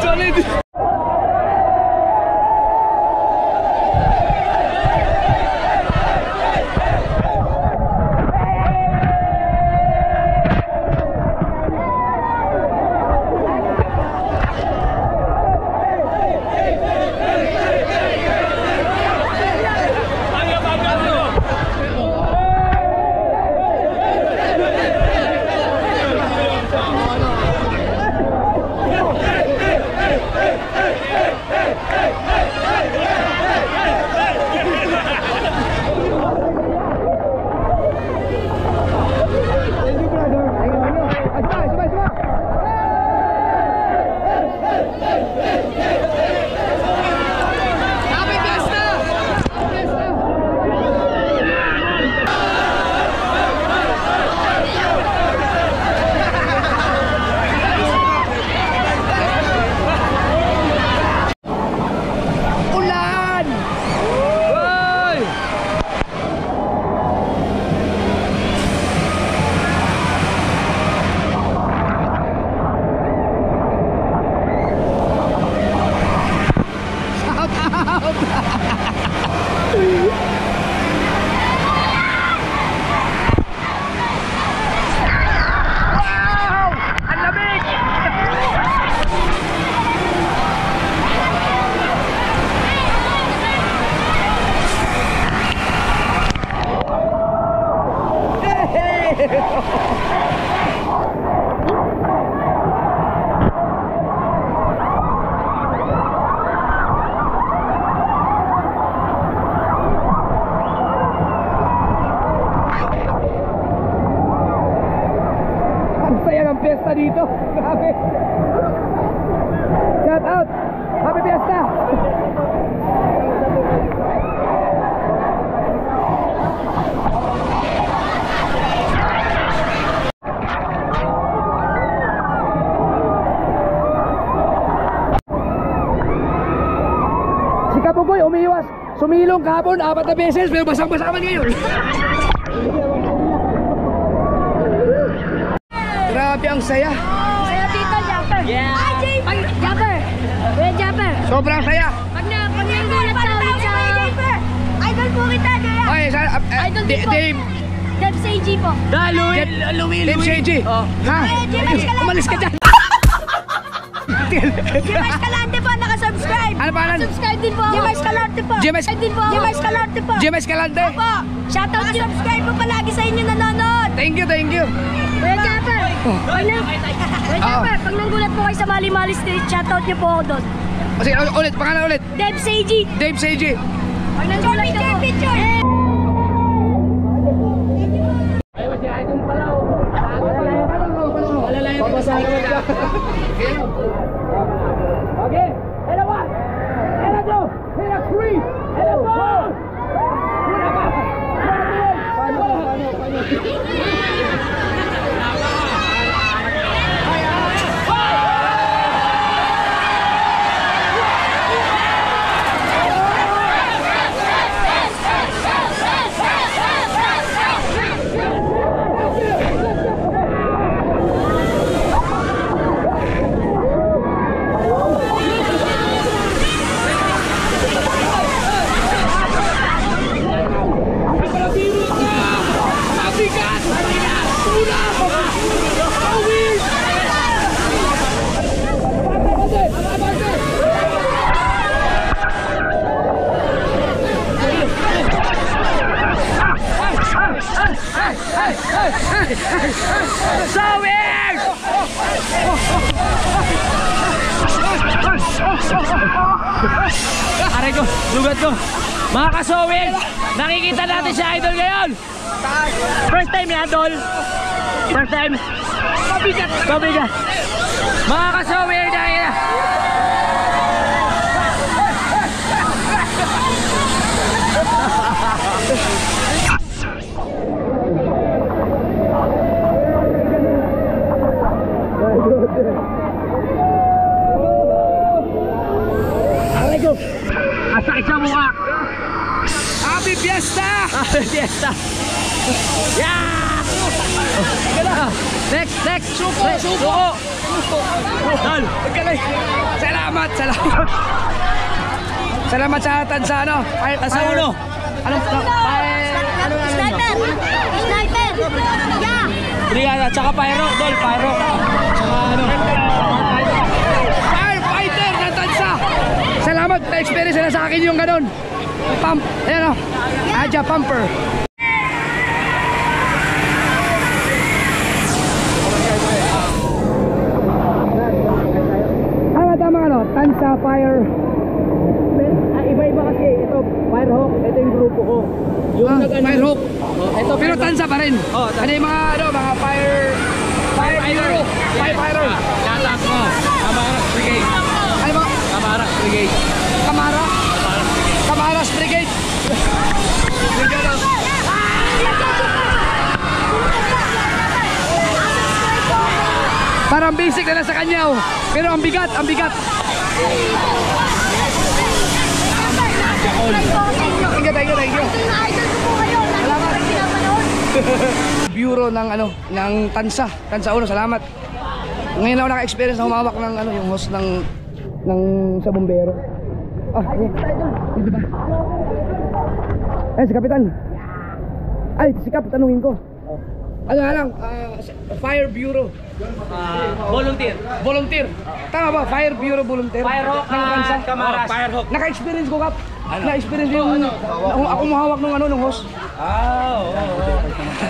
Ang fiesta dito. Grabe. Shout out. Happy Fiesta. Sumilong kahapon 4 na beses pero basang-basa man ngayon. Grabe ang saya. Saya dito, Japper. Ay, Japper. Kuya Japper. Sobrang saya. Pag nanggulat sa amin sa... Idol po kita, Kuya. Ay, Idol din po. Dave. Dave Seiji po. Dave Seiji. Ha? Umalis ka dyan. Jemar Escalante po, nakasubscribe. Ano pangalan? Subscribe din po ako. Jemar Escalante po. Jemar Jemar Escalante po. Jim Escalante. Po. Shoutout nyo. Subscribe po palagi sa inyo nanonood. Thank you, thank you. Kuya Japper. Kuya Japper, pag nanggulat po kayo sa Mali-Mali Street, shoutout nyo po ako doon. Sige, ulit, pangalan ulit. Dave Seiji. Dave Seiji. Pag nanggulat ka po. Picture. Okay, hello 1, hello 2, hello 3, hello 3. Sawing! Aray ko, lugat ko. Mga kasowing, nakikita natin si Idol ngayon. First time yan, Idol. First time. Pabigat. Mga kasowing, nakikita. Aray ko, asakit sa mukha. Happy Fiesta! Happy Fiesta! Yeah! Next! Suko! Dal! Magaling! Salamat! Salamat sa tansa, ano? Sa ulo! Anong? Sniper! Sniper! Yeah! Brigada, tsaka pyro, Dol, pyro. Tsaka ano? Firefighter ng tansa! Salamat! Na-experience na sa akin yung ganun. Pump! Ayan o! Aja Pumper! Tama ano? Tansa Fire. Iba-iba kasi, ito, Firehawk, ito yung grupo ko. Firehawk. Ito, Pero tansa pa rin. Oh, tansa. Ano yung mga Firefighter. Lahat mo. Kamaras Brigade. Ano ba? Kamaras Brigade. Kamaras Brigade. Parang basic na lang sa kanya oh. Pero ang bigat. Thank you. Thank you. Idol ko po kayo. Salamat. Bureau ng Tansa Uno, salamat. Ngayon ako naka-experience na humawak ng yung host ng sa bombero. Dito ba? Si Kapitan. Ay, si Kap, tanungin ko. Ano nga lang, Fire Bureau. Volunteer. Tama ba? Fire Bureau Volunteer. Firehawk ng Tansa. Kamaras. Firehawk. Naka-experience ko, Kap. Na-experience yung ako mahawak ng host.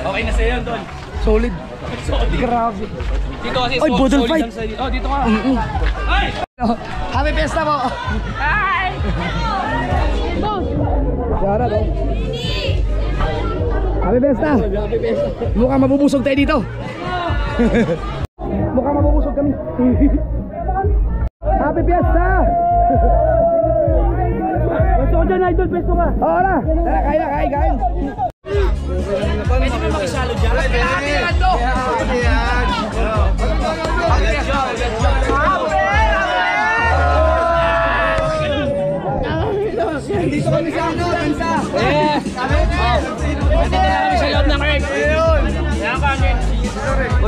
Okay na sa'yo yun, Don. Solid. Grabe. Dito kasi Oy, Budol solid fight. lang sa'yo. Oh, dito ka. Ay! Happy Fiesta po. Hi! Yara to. Happy Fiesta. Mukhang mabubusog tayo dito. Mukhang mabubusog kami. Happy Fiesta. Pwesto ko dyan, Idol. Pwesto ka. Oo na. Tara, kain. Pwede mo makisalo dyan. Dito kami sa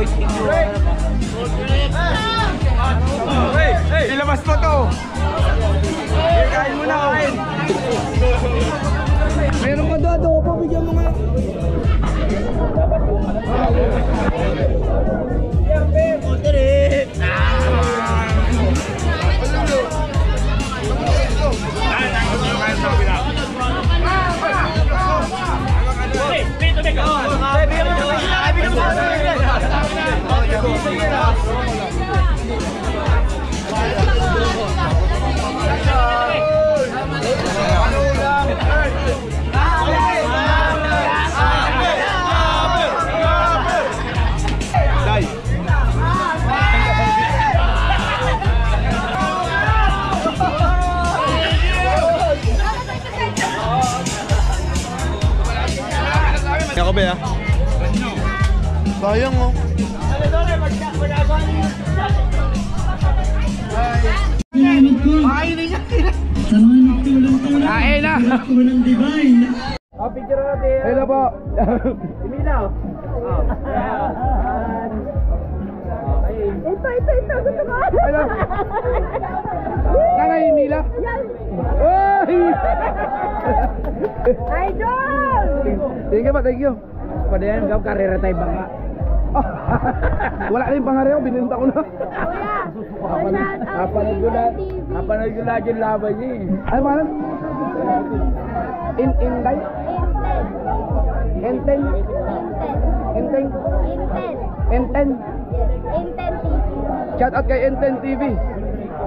Boys in you. Ilabas mo to. Kain mo na, kain. Meron ka doon, adobo, bigyan mo nga. Ako ba ya? Sayang oh. Kain na! Picture natin. Hello po! Minaw. Ito, gusto ko. Hello! Nanay Mila? Oy! Idol! Thank you pa, thank you. Pada yan, gaw karera tayo bangka. Wala na yung pangareo, bininta ko na. Kuya, Napanood ko lahat yung laban niya eh. Ano ba? Inday? Enten? Enten? Enten? Shout out kay Enten TV.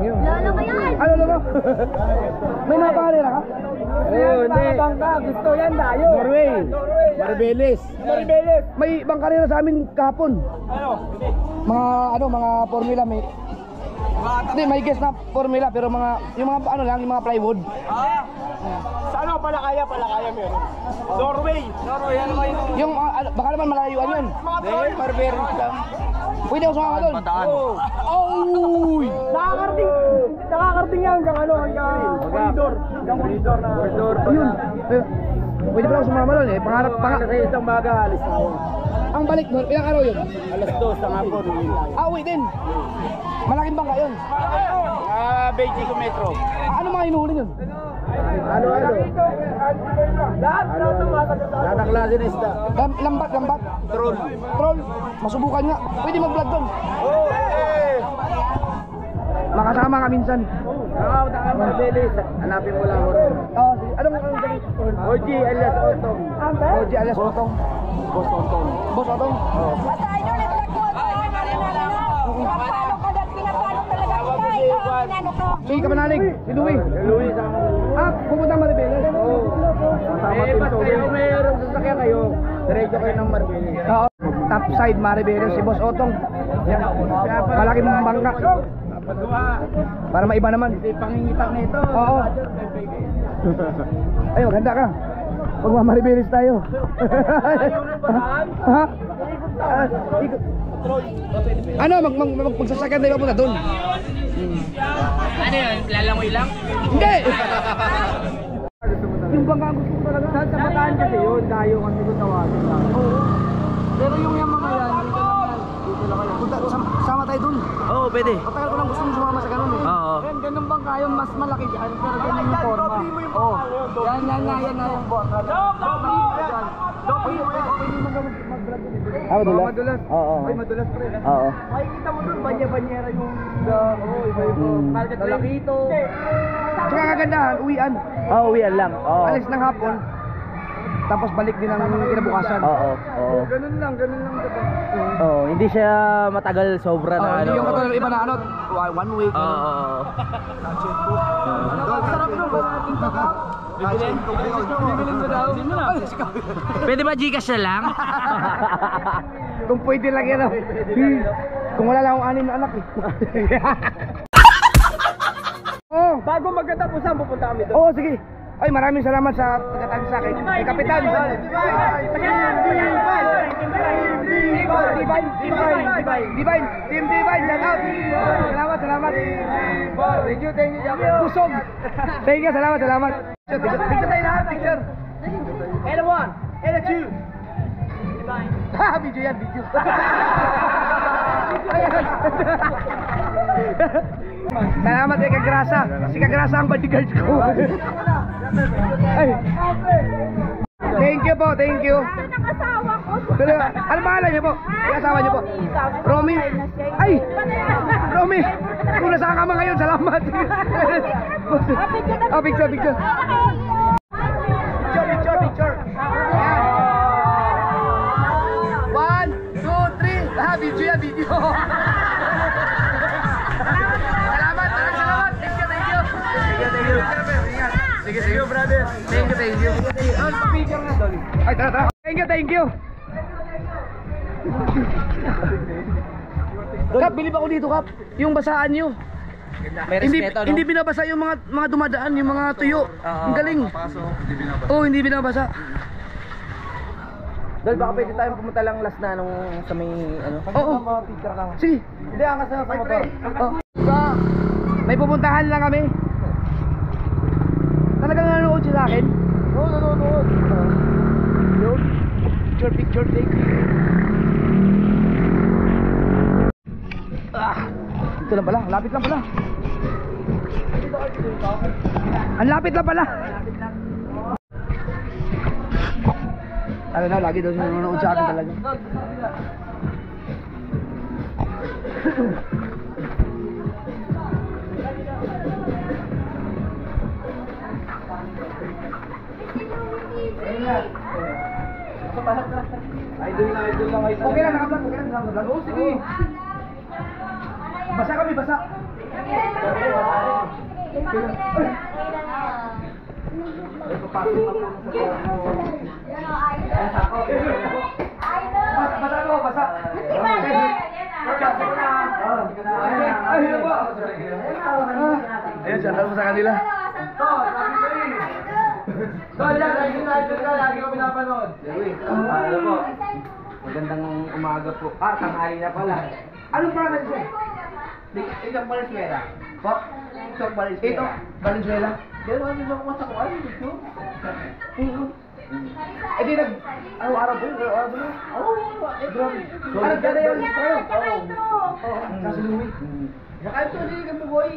Yun. Lolo ko yan! Ano, lolo? May mga pangarera ka? Oo, hindi. Bangka, gusto yan tayo. Norway. Maribeles. May ibang karera sa amin kahapon. Mga formula may. Hindi, may guess na formula pero yung mga plywood. Sa ano, palakaya meron. Norway, ano ba yun? Yung baka naman malayuan yun. Mga troll. Maribeles lang. Pwede ako sumama doon. Uy! Nakakarating yan hanggang ano, hanggang koridor. Hanggang koridor na. Ayun. Pwede pala ako sumama doon eh. Pangarap. Sa isang baga, alis na ako. Ang balik doon, ilang araw yun? Alas 2 sa hapon. Uwi din. Malaking bangka yun. 25 metro. Ano mga hinuhuli yun? Ano? Lahat ng klase na isda. Lambat. Troll. Troll. Masubukan nga. Pwede mag-vlog doon. Makasama ka minsan. Taka Maribeles. Hanapin mo lang ako. Oo, sige. Anong OG alias Otong. OG alias Otong. Boss Otong. Boss Otong? Oo. Basta idol, nag-vlog mo. Pinapalo ka dahil pinapalo talaga kita. Ikaw ang pinano ko. Si Kapanalig, si Louie. Luis ang... Pupunta Maribeles. Oo. Basta kayo mayroong sasakyan kayo. Diretso kayo ng Maribeles. Oo. Top side Maribeles, si Boss Otong. Yan. Malaking bangka. Para maiba naman. Hindi pangingitak na ito. Oo. Ay, maganda ka. Magmamaribelis tayo. Ha? Ano, magsasakyan tayo papunta doon. Ano yun? Lalangoy lang? Hindi! Yung bangka ang gusto ko talaga. Sa Bataan kasi yun, tayo kasi kung tawagin lang. Pero yung mga yan, dito lang kayo. Sama tayo doon. Oo, pwede. Matagal ko lang gusto mong sumama sa ganun eh. Oo. Ganun bang kayo, mas malaki dyan, pero ganun yung forma. Oo. Yan yung forma. Madulas? Oo. Ay, madulas pre. Oo. Makikita mo dun, banya-banyera yung isda. Oo, iba-iba. Market Talakito. Tsaka kagandahan, uwian. Oo, uwian lang. Oo. Alis ng hapon. Tapos balik din ang kinabukasan. Oo. Ganun lang diba? Oo, hindi siya matagal sobra na Hindi yung katulad ng iba na ano, 1 week. Oo. Sarap nung bibilin ko daw. Pwede ba Gcash na lang? Kung pwede lang yan. Kung wala lang akong 6 na anak eh. Oh. Bago magkatapusan, pupunta kami doon. Oo, sige. Ay, maraming salamat sa pagkatagi sa akin. Kay Kapitan. Divine. Team Divine. Shout out. Salamat. Thank you. Pusog. Thank you. Salamat. Picture tayo lahat. Picture. And a 1, and a 2. Ha, video yan, video. Ayan. Salamat kay Kagrasa. Si Kagrasa ang bodyguard ko. Ay. Thank you po, thank you. Nakasawa ko. Ano pangalan niyo po? Yung asawa niyo po? Romy? Ay! Romy! Kung nasaan ka man ngayon, salamat. Oh, picture, picture. Picture. Ayan. 1, 2, 3. Ah, video yan, video. Salamat. Thank you. Sige, brother. Thank you. Picture nga, Dolly. Ay, tara. Thank you. Kap, bilib ako dito, Kap. Yung basaan nyo. Hindi binabasa yung mga dumadaan, yung mga tuyo. Ang galing. Hindi binabasa. Dol, baka pwede tayong pumunta lang last na nung sa may ano. Oo. Picture lang. Sige. Hindi, angas na sa motor. May pupuntahan lang kami. Talagang nanonood siya sa akin. Oo, nanonood. Picture, take. Ito lang pala, lapit lang pala. Ang lapit lang pala. Ano na, lagi daw siya nanonood sa akin talaga. Idol lang. Okay lang, naka-vlog. Oo, sige. Basa kami, basa. Basa ko, basa. Ayan, shout out mo sa kanila. Lagi ko pinapanood. Ano po? Magandang umaga po. Tanghali na pala. Anong pangalan siya? Itong Valenzuela. Po? Itong Valenzuela. Ito, Valenzuela. Gano'n din ako sa kuwan, dito. Eh di araw-araw po, araw-araw. Grabe. Ano ganda yun? Kasi Louie. Baka ito, hindi ka boy.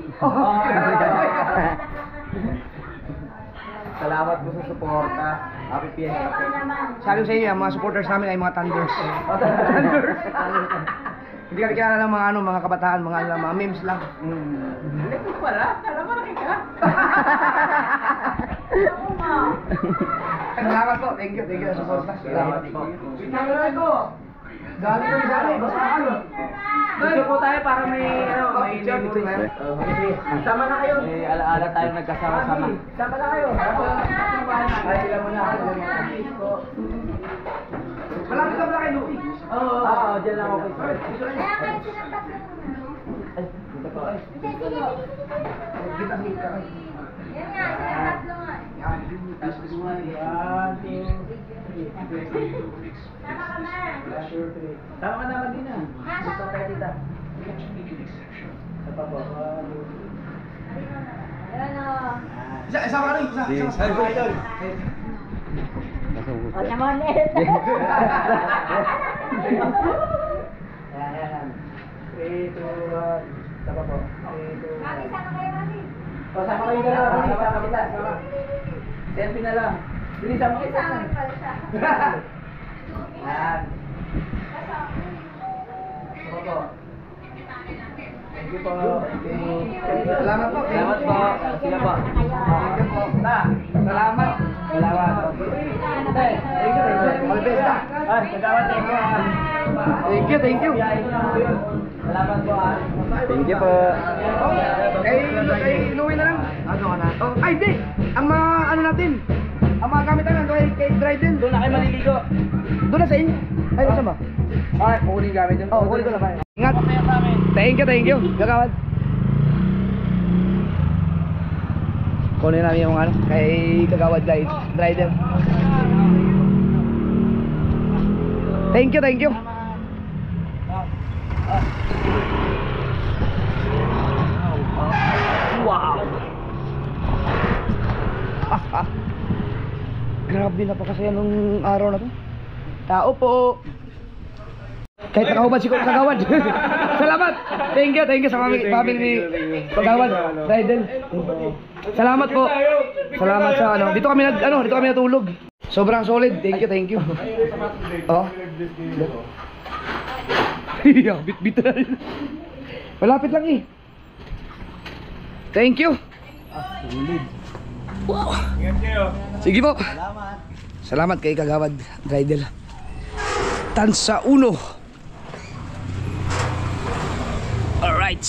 Salamat po sa suporta. Happy Fiesta po. Sabi ko sa inyo, ang mga supporters namin ay mga Thunders. Thunders. Hindi kami kilala ng mga kabataan, mga memes lang. Hindi ko pala. Kala mo ka. Salamat po, thank you sa suporta. Salamat po. Galing kami sa amin, basta ano. Dito po tayo para may memories. Sama na kayo. May alaala tayo nagkasama-sama. Sama na kayo. Ay, sila muna. Malapit lang kay Louie. Oo, dyan lang ako. Tama ka naman din ah. Gusto tayo dito. Sa po. Isa ka rin, isa. O naman eh. Ayan. 3, 2, 1. Tama po. 3, 2, 1. O, sama kayo na lang. Sama kita. Selfie na lang. Bilisan mo kita. Ayan. Tama po. Thank you po. Salamat po. Salamat po. Sila po. Thank you po. Salamat. Salamat. Thank you. All the best na. Ay, kagawan tayo. Thank you. Salamat po. Thank you po. Kay Louie na lang. Ano ka na? Ay, di! Ang mga ano natin, ang mga gamit natin, kay Dryden. Doon na kayo maliligo. Doon na sa inyo. Ay, nasa ba? Ay, kukunin gamit yun. Oo, kunin ko na ba? Ingat. Thank you. Gagawad. Kunin namin yung ano, kay Kagawad guys. Dryden. Thank you. Wow. Grabe, napakasaya nung araw na to. Tao po. Kahit nakahubad si Kagawad. Salamat. Thank you sa family ni Kagawad. Ridel. Salamat po. Salamat sa ano. Dito kami natulog. Sobrang solid. Thank you. Oh. Bit na rin. Malapit lang eh. Thank you. Wow. Sige po. Salamat kay Kagawad Ridel. Tansa 1. Alright.